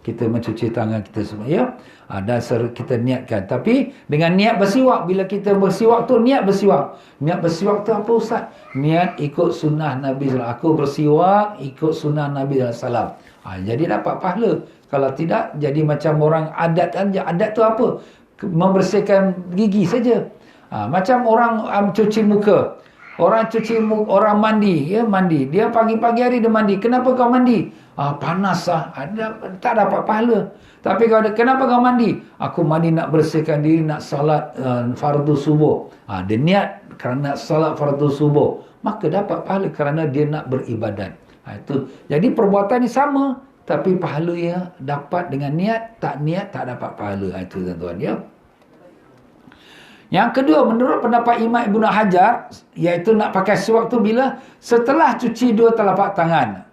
kita mencuci tangan kita semua. Ya? Dan kita niatkan. Tapi dengan niat bersiwak, bila kita bersiwak tu, niat bersiwak. Niat bersiwak tu apa Ustaz? Niat ikut sunnah Nabi SAW. Aku bersiwak ikut sunnah Nabi SAW. Jadi dapat pahala. Kalau tidak, jadi macam orang adat saja. Adat tu apa? Membersihkan gigi saja. Macam orang cuci muka. Orang cuci muka, orang mandi. Mandi. Dia pagi-pagi hari dia mandi. Kenapa kau mandi? Panas lah. Tak dapat pahala. Tapi kenapa kau mandi? Aku mandi nak bersihkan diri, nak salat fardu subuh. Dia niat kerana salat fardu subuh. Maka dapat pahala kerana dia nak beribadat. Itu. Jadi perbuatan ni sama. Tapi pahala ya dapat dengan niat, tak dapat pahala. Itu tuan-tuan ya. Yang kedua, menurut pendapat Imam Ibn Hajar, iaitu nak pakai siwak tu bila? Setelah cuci dua telapak tangan.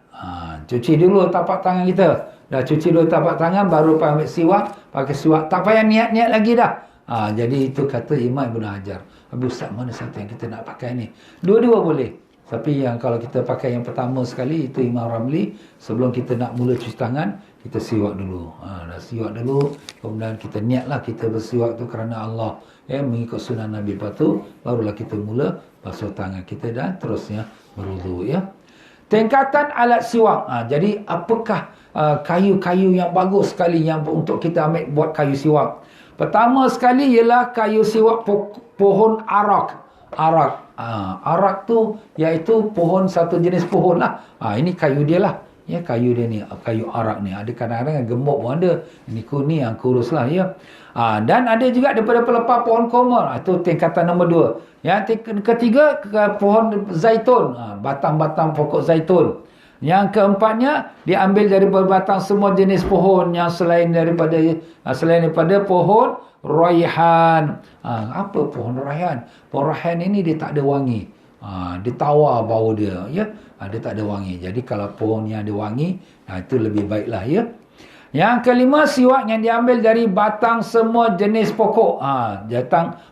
Cuci dulu telapak tangan kita. Dah cuci dulu telapak tangan, baru ambil siwak, pakai siwak. Tak payah niat-niat lagi dah. Jadi itu kata Imam Ibn Hajar. Habis Ustaz, mana satu yang kita nak pakai ni? Dua-dua boleh. Tapi yang kalau kita pakai yang pertama sekali, itu Imam Ramli. Sebelum kita nak mula cuci tangan, kita siwak dulu. Dah siwak dulu. Kemudian kita niatlah kita bersiwak tu kerana Allah. Mengikut sunnah Nabi. Lepas tu, barulah kita mula basuh tangan kita dan terusnya berwuduk. Ya. Tingkatan alat siwak. Jadi apakah kayu-kayu yang bagus sekali yang untuk kita ambil buat kayu siwak? Pertama sekali ialah kayu siwak pohon arak. Arak tu iaitu pohon, satu jenis pohon lah. Ini kayu dia lah. Ya, kayu dia ni, kayu arak ni. Ada kadang-kadang gemuk pun ada. Ini kuning yang kurus lah ya. Dan ada juga daripada pelepah pohon korma. Itu tingkatan nombor 2. Yang ketiga, pohon zaitun. Batang-batang pokok zaitun. Yang keempatnya, diambil daripada batang semua jenis pohon yang selain daripada pohon raihan. Apa pohon raihan? Pohon raihan ini dia tak ada wangi. Dia tawar bau dia. Ya? Dia tak ada wangi. Jadi kalau pohon yang ada wangi, itu lebih baiklah. Ya? Yang kelima, siwak yang diambil dari batang semua jenis pokok.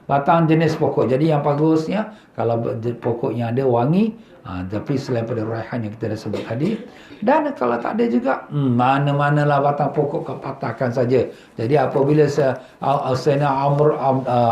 Batang jenis pokok. Jadi yang bagusnya, kalau pokok yang ada wangi, tapi selain pada raihan yang kita dah sebut tadi. Dan kalau tak ada juga, mana-manalah batang pokok kau patahkan saja. Jadi apabila Sayyidina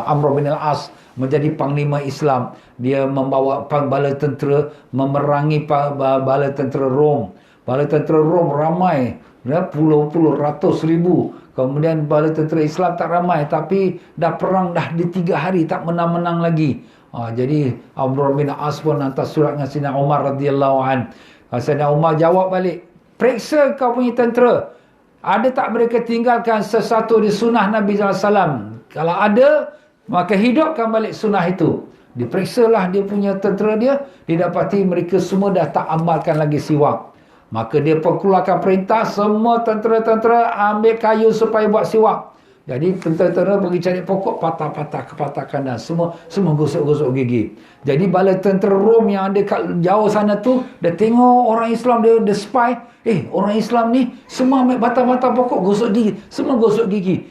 Amr bin al-As menjadi panglima Islam, dia membawa bala tentera memerangi bala tentera Rom. Bala tentera Rom ramai, puluh-puluh, ratus ribu. Kemudian bala tentera Islam tak ramai, tapi dah perang dah di 3 hari tak menang-menang lagi. Jadi Amr bin As pun hantar surat dengan Sayyidina Umar radhiyallahu an. Sayyidina Umar jawab balik, periksa kau punya tentera, ada tak mereka tinggalkan sesuatu di sunnah Nabi SAW? Kalau ada, maka hidupkan balik sunnah itu. Diperiksalah dia punya tentera dia, didapati mereka semua dah tak amalkan lagi siwak. Maka dia keluarkan perintah, semua tentera-tentera ambil kayu supaya buat siwak. Jadi tentera-tentera pergi cari pokok, patah-patah dan semua gosok-gosok gigi. Jadi bala tentera Rom yang ada kat jauh sana tu, dia tengok orang Islam, dia spy. Orang Islam ni semua ambil batang-batang pokok, gosok gigi. Semua gosok gigi.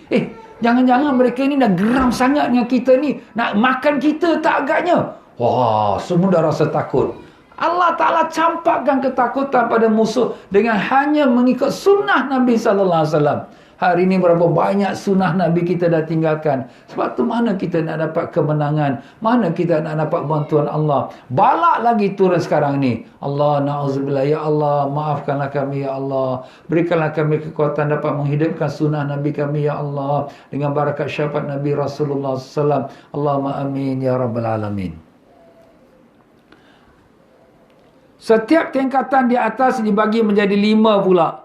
Jangan-jangan mereka ni dah geram sangat dengan kita ni. Nak makan kita tak agaknya. Wah, semua dah rasa takut. Allah Ta'ala campakkan ketakutan pada musuh dengan hanya mengikut sunnah Nabi SAW. Hari ini berapa banyak sunnah Nabi kita dah tinggalkan. Sebab tu mana kita nak dapat kemenangan? Mana kita nak dapat bantuan Allah? Balak lagi turun sekarang ni. Allah, na'udzubillah. Ya Allah, maafkanlah kami ya Allah. Berikanlah kami kekuatan dapat menghidupkan sunnah Nabi kami ya Allah. Dengan barakat syafaat Nabi Rasulullah SAW. Allahumma amin ya Rabbal Alamin. Setiap tingkatan di atas dibagi menjadi 5 pula.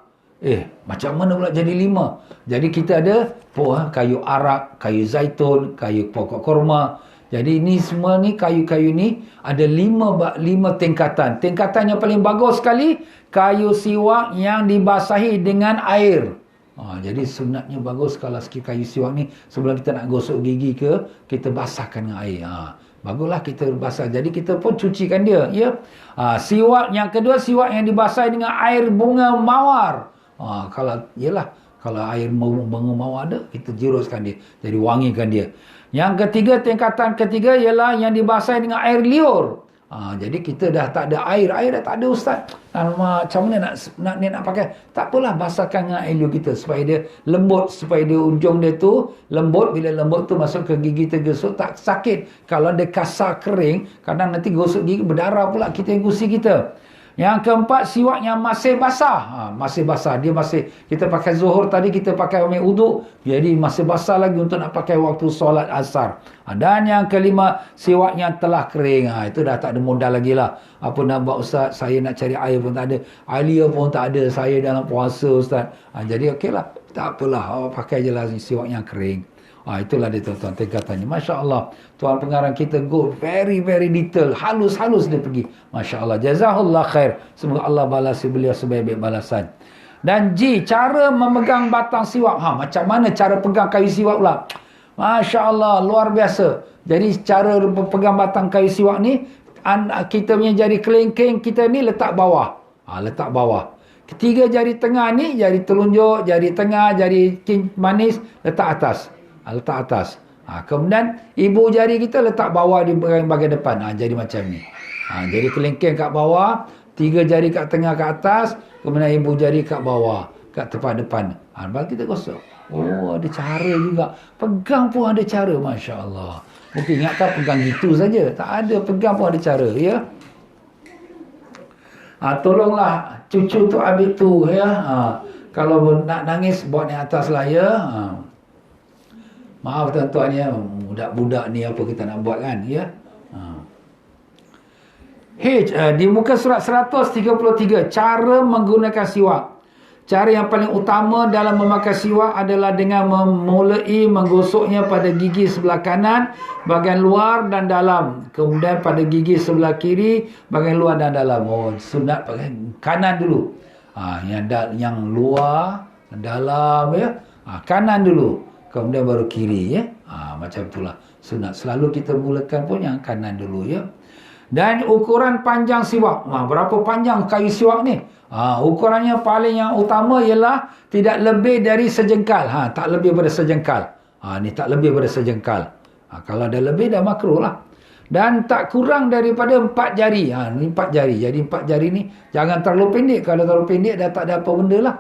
Macam mana pula jadi 5? Jadi kita ada kayu arak, kayu zaitun, kayu pokok korma. Jadi ini semua ni kayu-kayu ni ada 5 tingkatan. Tingkatan yang paling bagus sekali, kayu siwak yang dibasahi dengan air. Jadi sunatnya bagus kalau sikit kayu siwak ni sebelum kita nak gosok gigi kita basahkan dengan air. Baguslah kita basah. Jadi kita pun cucikan dia, ya. Siwak yang kedua, siwak yang dibasahi dengan air bunga mawar. Kalau air bunga mawar ada, kita jiruskan dia, jadi wangikan dia. Yang ketiga, tingkatan ketiga ialah yang dibasahi dengan air liur. Jadi kita dah tak ada air dah tak ada, ustaz. Macam mana nak pakai? Tak apalah, basahkan dengan air liur kita supaya dia lembut, supaya dia ujung dia tu lembut. Bila lembut tu masuk ke gigi kita gosok tak sakit. Kalau dia kasar kering, kadang nanti gosok gigi berdarah pula kita gusi kita. Yang keempat, siwak yang masih basah. Masih basah. Dia masih, kita pakai zuhur tadi, kita pakai ambil uduk. Jadi masih basah lagi untuk nak pakai waktu solat asar. Dan yang kelima, siwak yang telah kering. Itu dah tak ada modal lagi lah. Apa nak buat, ustaz? Saya nak cari air pun tak ada. Air liur pun tak ada. Saya dalam puasa, ustaz. Jadi okey lah. Tak apalah. Pakai je lah siwak yang kering. Itulah dia tuan-tuan tingkatannya. Masya Allah. Tuan pengarang kita go very very detail. Halus-halus dia pergi. Masya Allah. Jazahullah khair. Semoga Allah balasi beliau sebaik-baik balasan. Dan G, cara memegang batang siwak. Macam mana cara pegang kayu siwak pula? Masya Allah. Luar biasa. Jadi cara pegang batang kayu siwak ni, kita punya jari kelingking kita ni letak bawah. Letak bawah. Ketiga jari tengah ni, jari telunjuk, jari tengah, jari manis, letak atas. Letak atas. Kemudian ibu jari kita letak bawah di bahagian depan. Jadi macam ni. Jadi kelingking kat bawah, 3 jari kat tengah kat atas, kemudian ibu jari kat bawah, kat tepat depan. Baru kita gosok. Ada cara juga. Pegang pun ada cara, Masya Allah. Mungkin ingatkan pegang gitu saja. Tak ada, pegang pun ada cara, ya. Tolonglah cucu tu ambil tu, ya. Kalau nak nangis, buat ni atas lah, ya. Maaf tuan-tuan, ya, budak-budak ni apa kita nak buat kan, ya. Di muka surat 133, cara menggunakan siwak. Cara yang paling utama dalam memakai siwak adalah dengan memulai menggosoknya pada gigi sebelah kanan, bahagian luar dan dalam. Kemudian pada gigi sebelah kiri, bahagian luar dan dalam. Sunat pakai kanan dulu. Yang luar, dalam, ya. Kanan dulu. Kemudian baru kiri, ya. Macam itulah sunat. Selalu kita mulakan pun yang kanan dulu, ya. Dan ukuran panjang siwak. Berapa panjang kayu siwak ni? Ukurannya paling yang utama ialah tidak lebih dari sejengkal. Tak lebih daripada sejengkal. Ni tak lebih daripada sejengkal. Kalau ada lebih dah makruh lah. Dan tak kurang daripada 4 jari. Ni 4 jari. Jadi 4 jari ni jangan terlalu pendek. Kalau terlalu pendek dah tak ada apa benda lah.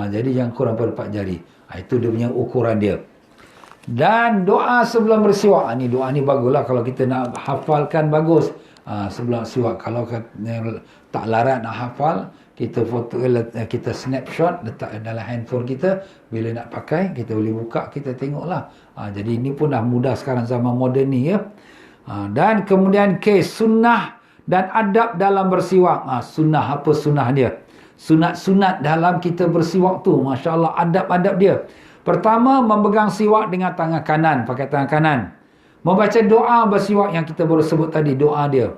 Jadi yang kurang daripada 4 jari. Itu dia punya ukuran dia. Dan doa sebelum bersiwak. Ni doa ni baguslah kalau kita nak hafalkan, bagus. Sebelum siwak. Kalau tak larat nak hafal, kita foto, kita snapshot, letak dalam handphone kita. Bila nak pakai, kita boleh buka, kita tengoklah. Jadi ini pun dah mudah sekarang zaman moden ni, ya. Dan kemudian sunnah dan adab dalam bersiwak. Sunnah, apa sunnah dia? Sunat-sunat dalam kita bersiwak tu, Masya Allah, adab-adab dia. Pertama, memegang siwak dengan tangan kanan, pakai tangan kanan. Membaca doa bersiwak yang kita baru sebut tadi, doa dia.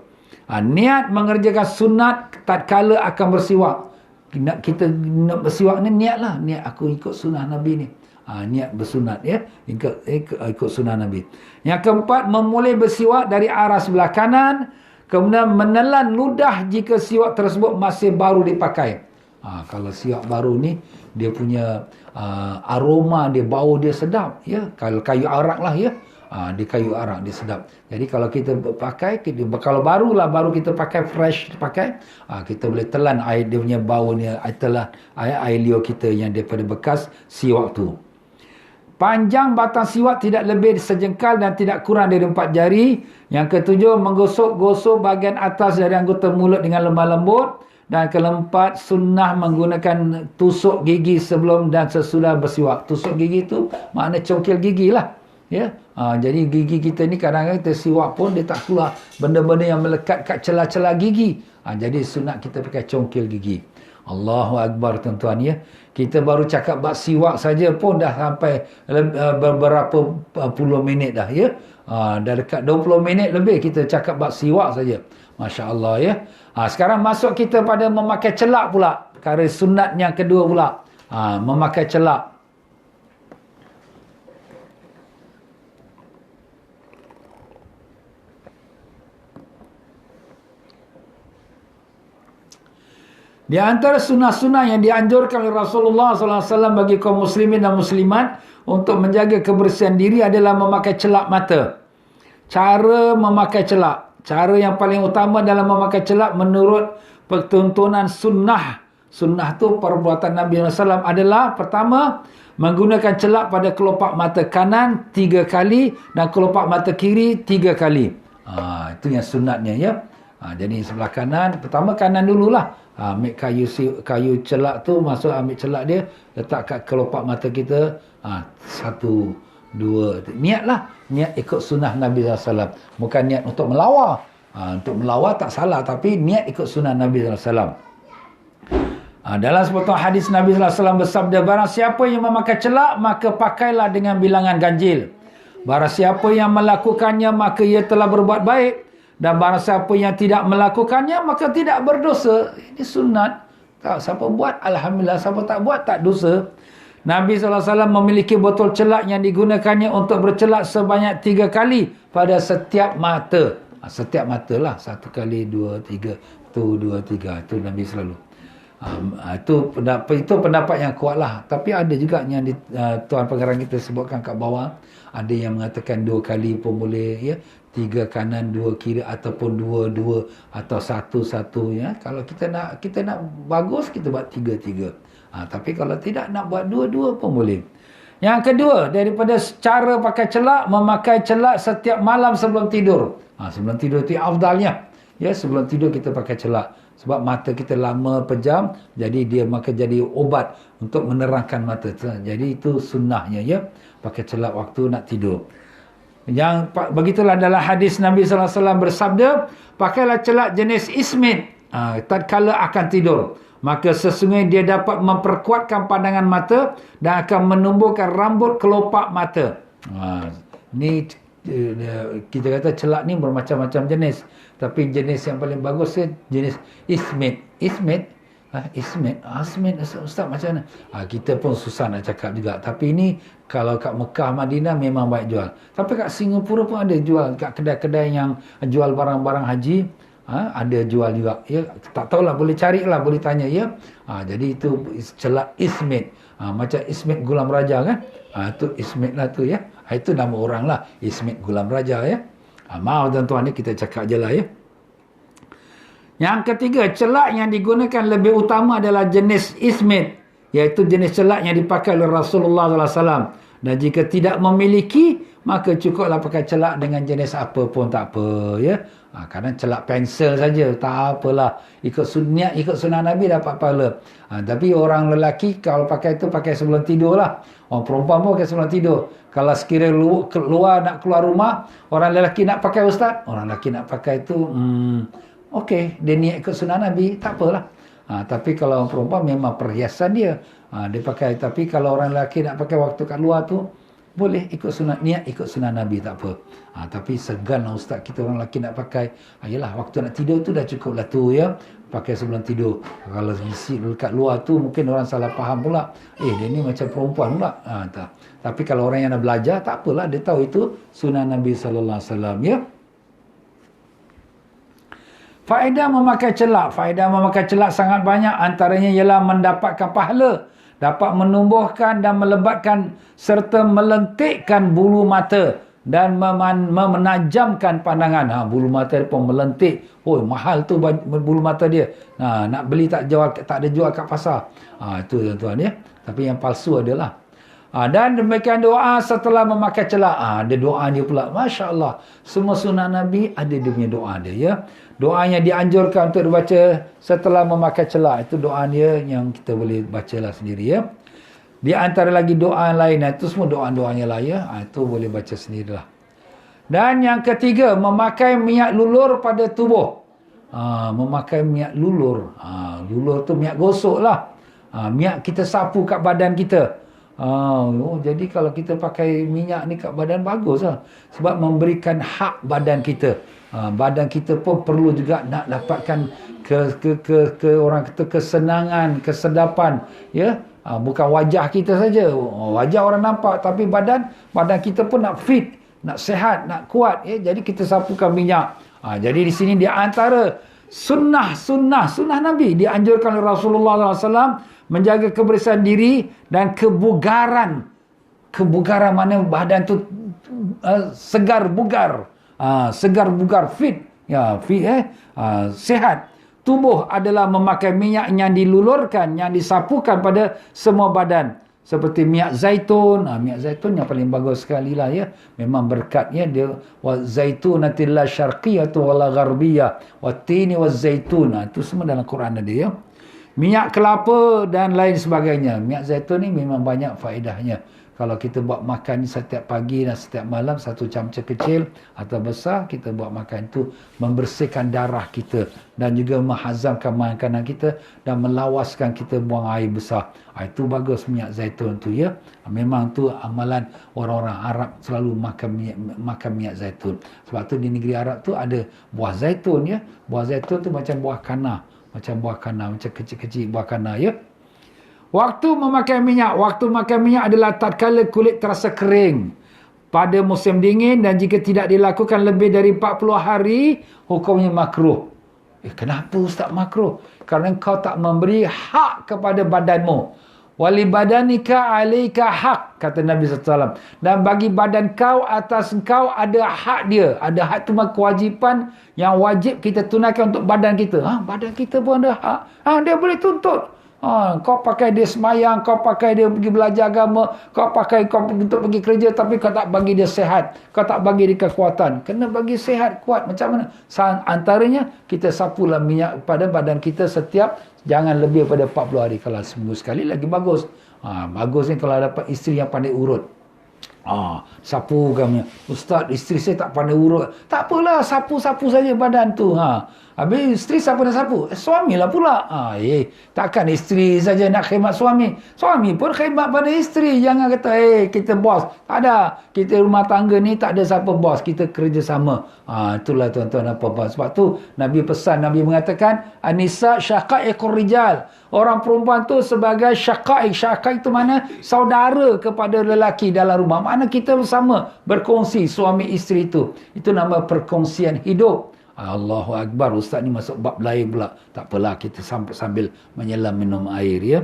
Niat mengerjakan sunat tatkala akan bersiwak. Kita nak bersiwak ni, niatlah. Niat aku ikut sunnah Nabi ni. Niat bersunat, ya. Ikut sunnah Nabi. Yang keempat, memulai bersiwak dari arah sebelah kanan. Kemudian menelan ludah jika siwak tersebut masih baru dipakai. Kalau siwak baru ni, dia punya aroma dia, bau dia sedap, ya. Kalau kayu arak lah, ya. Dia kayu arak, dia sedap. Jadi kalau kita pakai, kalau barulah, baru kita pakai fresh, kita boleh telan air dia punya bau ni, telan air liur kita yang daripada bekas siwak tu. Panjang batang siwak tidak lebih sejengkal dan tidak kurang dari 4 jari. Yang ketujuh, menggosok-gosok bahagian atas dari anggota mulut dengan lemah lembut. Dan keempat, sunnah menggunakan tusuk gigi sebelum dan sesudah bersiwak. Tusuk gigi tu makna congkil gigi lah, ya. Jadi gigi kita ni kadang-kadang kita siwak pun dia tak keluar benda-benda yang melekat kat celah-celah gigi. Jadi sunat kita pakai congkil gigi. Allahu Akbar tuan-tuan ya. Kita baru cakap bab siwak saja pun dah sampai beberapa puluh minit dah ya. Dah dekat 20 minit lebih kita cakap bab siwak saja. Masya Allah ya. Sekarang masuk kita pada memakai celak pula. Perkara sunat yang kedua pula. Memakai celak. Di antara sunnah-sunnah yang dianjurkan oleh Rasulullah SAW bagi kaum muslimin dan muslimat untuk menjaga kebersihan diri adalah memakai celak mata. Cara memakai celak. Cara yang paling utama dalam memakai celak menurut pertuntunan sunnah. Sunnah tu perbuatan Nabi SAW adalah pertama, menggunakan celak pada kelopak mata kanan 3 kali dan kelopak mata kiri 3 kali. Itu yang sunatnya ya. Jadi sebelah kanan, pertama kanan dululah. Ambil kayu celak tu, masuk ambil celak dia, letak kat kelopak mata kita. 1, 2, niatlah. Niat ikut sunnah Nabi SAW. Bukan niat untuk melawar. Untuk melawar tak salah, tapi niat ikut sunnah Nabi SAW. Dalam sepotong hadis Nabi SAW bersabda, barang siapa yang memakai celak, maka pakailah dengan bilangan ganjil. Barang siapa yang melakukannya, maka ia telah berbuat baik. Dan barang siapa yang tidak melakukannya, maka tidak berdosa. Ini sunat. Tak, siapa buat, alhamdulillah. Siapa tak buat, tak dosa. Nabi SAW memiliki botol celak yang digunakannya untuk bercelak sebanyak 3 kali pada setiap mata. Setiap mata lah. 1 kali, 2, 3. Tu, 2, 3. Itu Nabi selalu. Itu pendapat yang kuat lah. Tapi ada juga yang Tuan Pengarang kita sebutkan kat bawah. Ada yang mengatakan 2 kali pun boleh ya. 3 kanan, 2 kiri, ataupun 2 atau 1 ya. Kalau kita nak bagus, kita buat 3. Tapi kalau tidak, nak buat 2 pun boleh. Yang kedua, daripada cara pakai celak, memakai celak setiap malam sebelum tidur. Sebelum tidur itu afdalnya. Ya, sebelum tidur kita pakai celak. Sebab mata kita lama pejam, jadi dia maka jadi obat untuk menerangkan mata. Jadi itu sunnahnya ya, pakai celak waktu nak tidur. Yang begitulah dalam hadis Nabi SAW bersabda, pakailah celak jenis ismit tatkala akan tidur, maka sesungguhnya dia dapat memperkuatkan pandangan mata dan akan menumbuhkan rambut kelopak mata. Ni kita kata celak ni bermacam-macam jenis, tapi jenis yang paling bagus是 jenis ismit. Ismit Ustaz macam mana? Kita pun susah nak cakap juga. Tapi ini kalau kat Mekah, Madinah memang baik jual. Tapi kat Singapura pun ada jual. Kat kedai-kedai yang jual barang-barang haji, ada jual juga. Ya, tak tahulah, boleh carilah, boleh tanya ya. Jadi itu celak ismit. Macam Ismit Gulam Raja kan? Itu Ismit lah tu ya. Itu nama orang lah, Ismit Gulam Raja ya. Maaf tuan-tuan ni, kita cakap je lah ya. Yang ketiga, celak yang digunakan lebih utama adalah jenis ismit, iaitu jenis celak yang dipakai oleh Rasulullah SAW. Dan jika tidak memiliki, maka cukuplah pakai celak dengan jenis apa pun tak apa ya. Kadang celak pensel saja, tak apalah. Ikut sunnah Nabi dapat pahala. Tapi orang lelaki kalau pakai itu, pakai sebelum tidur lah. Orang perempuan pun pakai sebelum tidur. Kalau sekiranya nak keluar rumah, orang lelaki nak pakai ustaz, orang lelaki nak pakai itu, okey, dia niat ikut sunnah Nabi, tak apalah. Tapi kalau orang perempuan memang perhiasan dia. Dia pakai. Tapi kalau orang lelaki nak pakai waktu kat luar tu, boleh ikut sunnah, niat ikut sunnah Nabi, tak apa. Tapi segan lah ustaz, kita orang lelaki nak pakai. Yelah, waktu nak tidur tu dah cukup lah tu ya. Pakai sebelum tidur. Kalau isi dekat luar tu, mungkin orang salah faham pula. Dia ni macam perempuan pula. Tak. Tapi kalau orang yang nak belajar, tak apalah. Dia tahu itu sunnah Nabi SAW ya. Faedah memakai celak. Faedah memakai celak sangat banyak. Antaranya ialah mendapatkan pahala, dapat menumbuhkan dan melebatkan serta melentikkan bulu mata dan menajamkan pandangan. Bulu mata dia pun melentik. Mahal tu bulu mata dia. Nak beli tak ada jual kat pasar. Itu tuan-tuan ya. Tapi yang palsu adalah. Dan demikian doa setelah memakai celak. Ada doa dia pula. Masya Allah. Semua sunnah Nabi ada dia punya doa dia ya. Doa yang dianjurkan untuk dibaca setelah memakai celak. Itu doa dia yang kita boleh bacalah sendiri ya. Di antara lagi doa lain. Itu semua doa-doanya lah ya. Itu boleh baca sendirilah. Dan yang ketiga, memakai minyak lulur pada tubuh. memakai minyak lulur. Lulur tu minyak gosok lah. Minyak kita sapu kat badan kita. Jadi kalau kita pakai minyak ni kat badan bagus lah. Sebab memberikan hak badan kita. Badan kita pun perlu juga nak dapatkan orang kata kesenangan, kesedapan, ya. Bukan wajah kita saja. Wajah orang nampak, tapi badan kita pun nak fit, nak sehat, nak kuat, ya. Jadi kita sapukan minyak. Jadi di sini di antara sunnah Nabi dianjurkan oleh Rasulullah SAW menjaga kebersihan diri dan kebugaran. Kebugaran mana badan tu segar bugar, fit, ya, fit, sehat. Tubuh adalah memakai minyak yang dilulurkan, yang disapukan pada semua badan. Seperti minyak zaitun. Minyak zaitun yang paling bagus sekali lah, ya. Memang berkatnya dia. Wa zaitunatil la syarqiyatu wala gharbiyah. Wa tini wa zaitun. Itu semua dalam Quran ada, ya. Minyak kelapa dan lain sebagainya. Minyak zaitun ni memang banyak faedahnya. Kalau kita buat makan setiap pagi dan setiap malam, satu camca kecil atau besar, kita buat makan itu membersihkan darah kita dan juga menghazamkan makanan kita dan melawaskan kita buang air besar. Itu bagus minyak zaitun tu, ya. Memang tu amalan orang-orang Arab, selalu makan minyak zaitun. Sebab tu di negeri Arab tu ada buah zaitun, ya. Buah zaitun tu macam buah kana, macam kecil-kecil buah kana, ya. Waktu memakai minyak adalah tatkala kulit terasa kering pada musim dingin, dan jika tidak dilakukan lebih dari 40 hari, hukumnya makruh. Kenapa Ustaz makruh? Kerana kau tak memberi hak kepada badanmu. Wali badanika alaika hak, kata Nabi SAW. Dan bagi badan kau, atas kau ada hak dia. Ada hak tu kewajipan yang wajib kita tunaikan untuk badan kita. Badan kita pun ada hak. Dia boleh tuntut. Kau pakai dia semayang, kau pakai dia pergi belajar agama, kau pakai kau untuk pergi kerja, tapi kau tak bagi dia sehat, kau tak bagi dia kekuatan. Kena bagi sehat, kuat. Macam mana? Antaranya, kita sapulah minyak pada badan kita setiap, jangan lebih pada 40 hari. Kalau seminggu sekali lagi bagus. Bagus ni kalau dapat isteri yang pandai urut. Sapu kami. Ustaz, isteri saya tak pandai urut. Tak apalah, sapu-sapu saja badan tu. Habis isteri siapa nak sapu? Suamilah pula. Takkan isteri saja nak khidmat suami. Suami pun khidmat pada isteri. Jangan kata, kita bos. Tak ada. Kita rumah tangga ni tak ada siapa bos. Kita kerjasama. Itulah tuan-tuan dan puan-puan. Sebab tu Nabi pesan, Nabi mengatakan, An-nisa syaqaiqur rijal. Orang perempuan tu sebagai syaqaiq. Syaqaiq tu mana? Saudara kepada lelaki dalam rumah. Mana kita bersama berkongsi suami isteri tu. Itu nama perkongsian hidup. Allahu Akbar. Ustaz ni masuk bab lain pula. Tak apalah, kita sambil menyelam minum air, ya.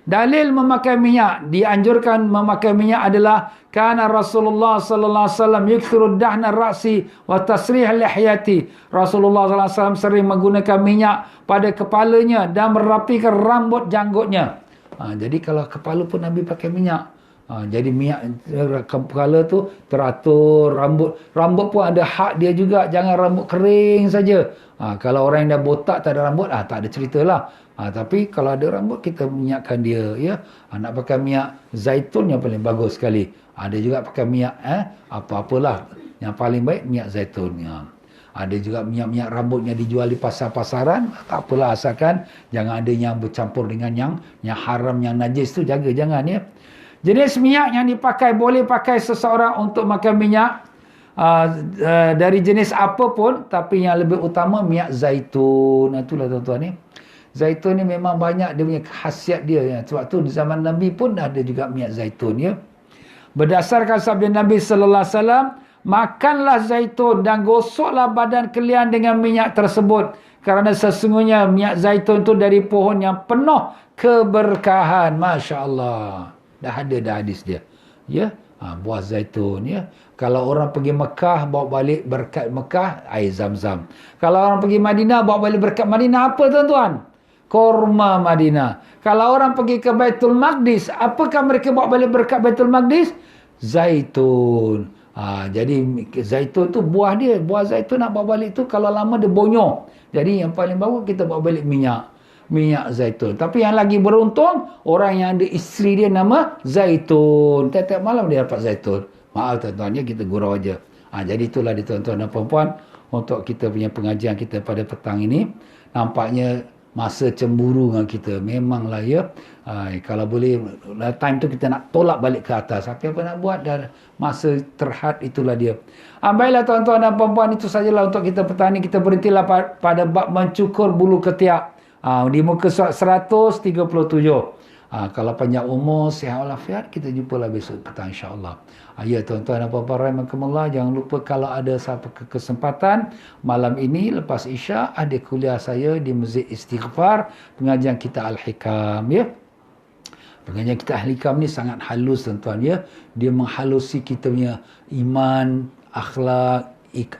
Dalil memakai minyak, dianjurkan memakai minyak adalah kana Rasulullah sallallahu alaihi wasallam yukthiru dahna ra'si wa tasrih lihyati. Rasulullah sallallahu alaihi wasallam sering menggunakan minyak pada kepalanya dan merapikan rambut janggutnya. Jadi kalau kepala pun Nabi pakai minyak. Jadi minyak kepala tu teratur, rambut pun ada hak dia juga. Jangan rambut kering saja. Kalau orang yang dah botak tak ada rambut, tak ada ceritalah. Tapi kalau ada rambut, kita minyakkan dia, ya. Nak pakai minyak zaitun yang paling bagus sekali. Ada juga pakai minyak apa-apalah. Yang paling baik minyak zaitun, ya. Ada juga minyak-minyak rambut yang dijual di pasar-pasaran. Tak apalah, asalkan jangan ada yang bercampur dengan yang haram, yang najis tu jaga, jangan, ya. Jenis minyak yang dipakai, boleh pakai seseorang untuk makan minyak dari jenis apa pun, tapi yang lebih utama minyak zaitun. Itulah tuan-tuan ni. Zaitun ni memang banyak dia punya khasiat dia, ya. Sebab tu di zaman Nabi pun ada juga minyak zaitun, ya. Berdasarkan sabda Nabi sallallahu alaihi wasallam, makanlah zaitun dan gosoklah badan kalian dengan minyak tersebut, kerana sesungguhnya minyak zaitun tu dari pohon yang penuh keberkahan. Masya-Allah. Dah ada hadis dia, ya. Buah zaitun, ya. Kalau orang pergi Mekah, bawa balik berkat Mekah, air Zam-Zam. Kalau orang pergi Madinah, bawa balik berkat Madinah, apa tuan-tuan? Korma Madinah. Kalau orang pergi ke Baitul Maqdis, apakah mereka bawa balik berkat Baitul Maqdis? Zaitun. Jadi zaitun tu buah dia. Buah zaitun nak bawa balik tu, kalau lama dia bonyok. Jadi yang paling bagus kita bawa balik minyak zaitun. Tapi yang lagi beruntung, orang yang ada isteri dia nama zaitun. Tiap-tiap malam dia dapat zaitun. Maaf tuan-tuan, ya, kita gurau aja. Jadi itulah dia tuan-tuan dan puan-puan, untuk kita punya pengajian kita pada petang ini. Nampaknya masa cemburu dengan kita. Memanglah ya. Kalau boleh time tu kita nak tolak balik ke atas. Apa nak buat, dan masa terhad itulah dia. Baiklah tuan-tuan dan puan-puan, itu sajalah untuk kita petang ni. Kita berhentilah pada bab mencukur bulu ketiak. Di muka surat 137. Kalau panjang umur, sihat walafiat, kita jumpalah besok petang insya-Allah. Ya tuan-tuan dan puan-puan rahimakumullah, jangan lupa kalau ada satu kesempatan malam ini lepas Isyak ada kuliah saya di Masjid Istighfar, pengajian kita Al-Hikam ya. Pengajian kita Al-Hikam ni sangat halus tuan-tuan ya. Dia menghalusi kita punya iman, akhlak,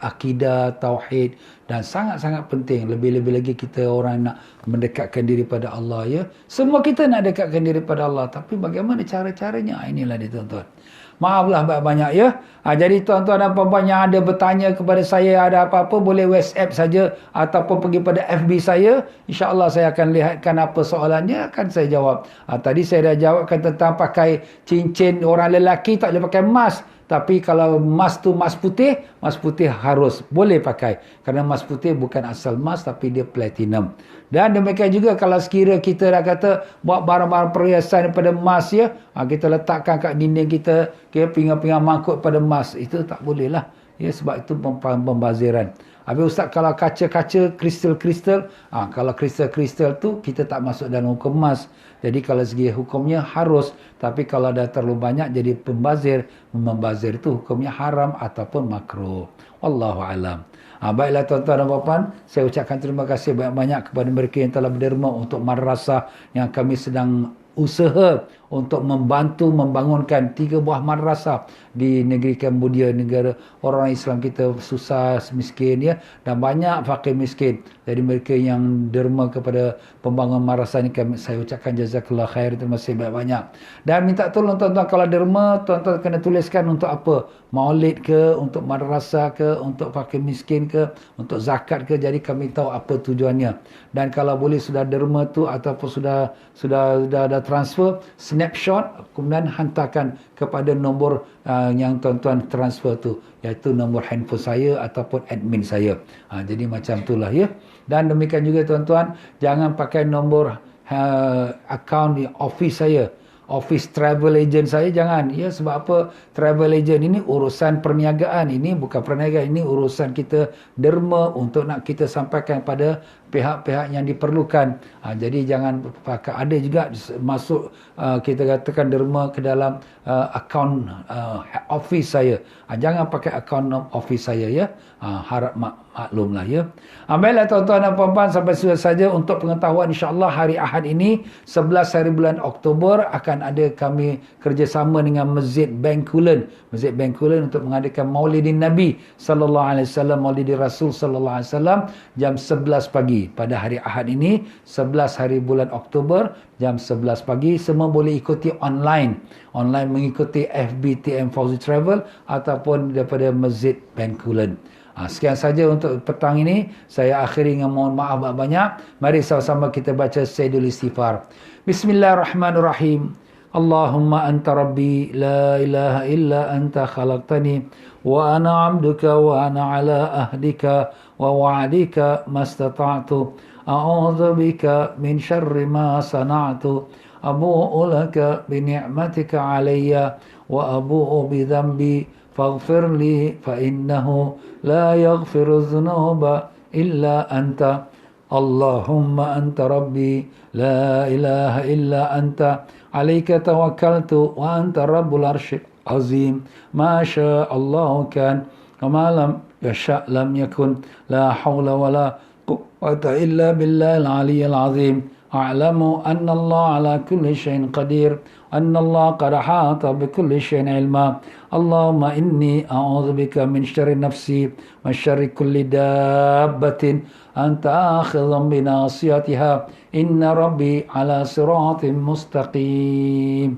akidah, tauhid, dan sangat-sangat penting. Lebih-lebih lagi kita orang nak mendekatkan diri pada Allah ya. Semua kita nak dekatkan diri pada Allah, tapi bagaimana cara-caranya? Inilah dia tuan-tuan. Maaflah banyak-banyak ya. Jadi tuan-tuan dan puan-puan yang ada bertanya kepada saya, ada apa-apa boleh WhatsApp saja ataupun pergi pada FB saya. InsyaAllah saya akan lihatkan apa soalannya, akan saya jawab. Tadi saya dah jawabkan tentang pakai cincin orang lelaki tak boleh pakai emas. Tapi kalau emas tu emas putih harus boleh pakai. Kerana emas putih bukan asal emas, tapi dia platinum. Dan demikian juga kalau sekira kita dah kata buat barang-barang perhiasan daripada emas ya, kita letakkan kat dinding kita, pinggan-pinggan mangkuk pada emas, itu tak boleh lah. Ya, sebab itu pembaziran. Habis Ustaz, kalau kaca-kaca, kristal-kristal, kalau kristal-kristal tu kita tak masuk dalam hukum emas. Jadi kalau segi hukumnya harus, tapi kalau dah terlalu banyak jadi pembazir, membazir itu hukumnya haram ataupun makruh. Wallahu alam. Baiklah tuan-tuan dan puan-puan, saya ucapkan terima kasih banyak-banyak kepada mereka yang telah berderma untuk madrasah yang kami sedang usaha untuk membantu membangunkan 3 buah madrasah di negeri Cambodia, negara orang Islam kita susah, miskin ya, dan banyak fakir miskin. Jadi mereka yang derma kepada pembangunan madrasah ni, saya ucapkan jazakallah khair, terima kasih banyak-banyak. Dan minta tolong tuan-tuan, kalau derma, tuan-tuan kena tuliskan untuk apa? Maulid ke, untuk madrasah ke, untuk fakir miskin ke, untuk zakat ke. Jadi kami tahu apa tujuannya. Dan kalau boleh sudah derma tu ataupun sudah transfer, snapshot, kemudian hantarkan kepada nombor yang tuan-tuan transfer tu, iaitu nombor handphone saya ataupun admin saya. Jadi macam itulah ya. Dan demikian juga tuan-tuan, jangan pakai nombor akaun di office saya, office travel agent saya, jangan ya. Sebab apa? Travel agent ini urusan perniagaan, ini bukan perniagaan, ini urusan kita derma untuk nak kita sampaikan pada pihak-pihak yang diperlukan. Jadi jangan pakai. Ada juga masuk kita katakan derma ke dalam akaun office saya. Jangan pakai akaun office saya ya. Harap maklumlah ya. Baiklah tuan-tuan dan puan-puan, sampai sudah saja untuk pengetahuan. InsyaAllah hari Ahad ini 11 hari bulan Oktober akan ada kami kerjasama dengan Masjid Bencoolen. Masjid Bencoolen untuk mengadakan Maulidin Nabi sallallahu alaihi wasallam, Maulidin Rasul sallallahu alaihi wasallam jam 11 pagi. Pada hari Ahad ini 11 hari bulan Oktober jam 11 pagi. Semua boleh ikuti online mengikuti FB TM Fauzi Travel ataupun daripada Masjid Bencoolen. Sekian saja untuk petang ini. Saya akhiri dengan mohon maaf banyak. Mari sama-sama kita baca Sayyidul Istighfar. Bismillahirrahmanirrahim. Allahumma anta rabbi la ilaha illa anta khalaqtani wa ana 'abduka wa ana 'ala ahdika wa wa'dika mastata'tu. A'udzu bika min syarri ma sana'tu. Abu'u laka bi ni'matika 'alayya wa abu'u bi dhanbi faghfir li fa innahu la yaghfiru dhunuba illa anta. Allahumma anta rabbi la ilaha illa anta alayka tawakkaltu wa anta rabbul arsyil azim. Ma syaa Allah kan wa ma lam yasha' lam yakun. La haula wa la quwwata illa billahil aliyyil azim. A'lamu anna Allah ala kulli syai'in qadir, anna Allah qad ahata bi kulli syai'in ilma. Allahumma inni a'udzu bika min syarri nafsi wa syarri kulli dabbatin anta akhidhun bi nasiyatiha. Inna rabbi ala siratin mustaqim.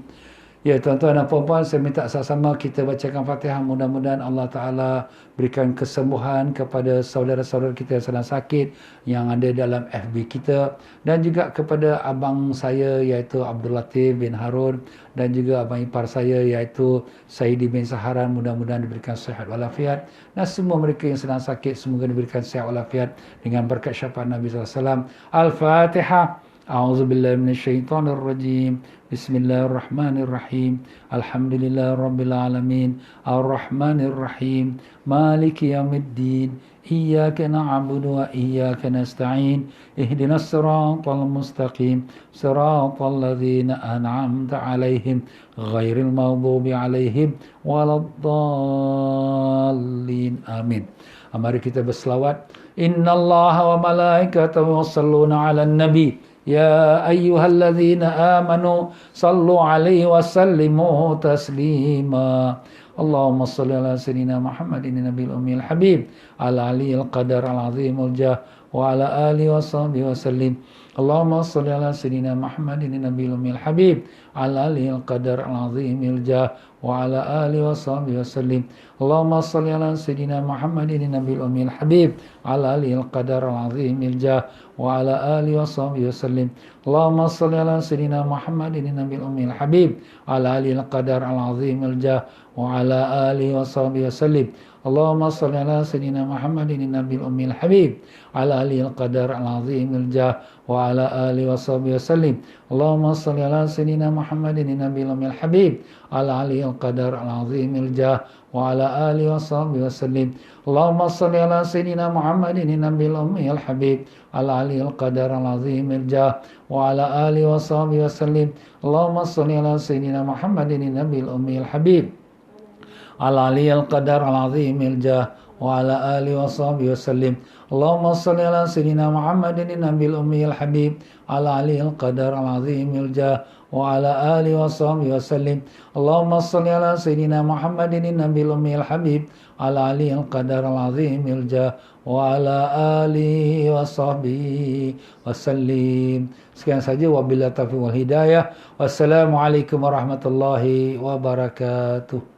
Ya tuan-tuan dan puan-puan, saya minta sama-sama kita bacakan Fatihah. Mudah-mudahan Allah Ta'ala berikan kesembuhan kepada saudara-saudara kita yang sedang sakit, yang ada dalam FB kita, dan juga kepada abang saya iaitu Abdul Latif bin Harun, dan juga abang ipar saya iaitu Saidi bin Saharan. Mudah-mudahan diberikan sihat walafiat, dan semua mereka yang sedang sakit semoga diberikan sihat walafiat dengan berkat syafaat Nabi SAW. Al-Fatihah. أعوذ بالله من الشيطان الرجيم بسم الله الرحمن الرحيم الحمد لله رب العالمين الرحمن الرحيم مالك يوم الدين إياك نعبد وإياك نستعين اهدنا الصراط المستقيم صراط الذين أنعمت عليهم غير المغضوب عليهم ولا الضالين آمين. Mari kita berselawat. Innallaha wa malaikatahu yusalluna 'alan nabi. Ya ayyuhalladzina amanu sallu 'alaihi wa sallimu taslima. Allahumma salli ala sayyidina Muhammadin nabiyil ummil habib ala aliyil qadar al azimul jah wa ala alihi wa sahbihi wa sallim. Allahumma salli ala sayyidina Muhammadin nabiyil ummil habib ala aliyil qadar al azimil jah wa ala alihi wa sahbihi wa sallim. Allahumma salli ala sayyidina Muhammadin nabiyil ummil habib ala aliyil qadar al azimil jah wa ala alihi wa sahbihi wa sallim. Allahumma salli ala sayyidina Muhammadin nabiyil ummil habib ala aliyil qadar al azimil jah wa ala alihi wa sahbihi wa sallim. Allahumma salli ala sayyidina Muhammadin nabiyil ummil habib ala aliyil qadar al azimil jah wa ala alihi wa sahbihi wa sallim. Allahumma salli ala sayyidina Muhammadin nabiyil ummil habib ala aliyil qadar al azimil jah wa ala alihi wa sahbihi wa sallim. Allahumma salli ala sayyidina Muhammadin nabiyil ummil habib ala aliyil qadar al azimil jah wa ala alihi wa sahbihi wa sallim. Allahumma salli ala sayyidina Muhammadin nabiyil ummil habib ala aliyil qadar al azimil jah wa ala alihi wa sahbihi wa sallim. Allahumma salli ala sayyidina Muhammadin nabiyil ummil habib ala aliyil qadar al azimil jah wa ala alihi wa sahbihi wa sallim. Allahumma salli ala sayyidina Muhammadin nabiyil ummil habib ala aliyil qadar al azimil jah wa ala alihi wa sahbihi wa sallim. Sekian saja, wabillahi taufiq wal hidayah. Wassalamualaikum warahmatullahi wabarakatuh.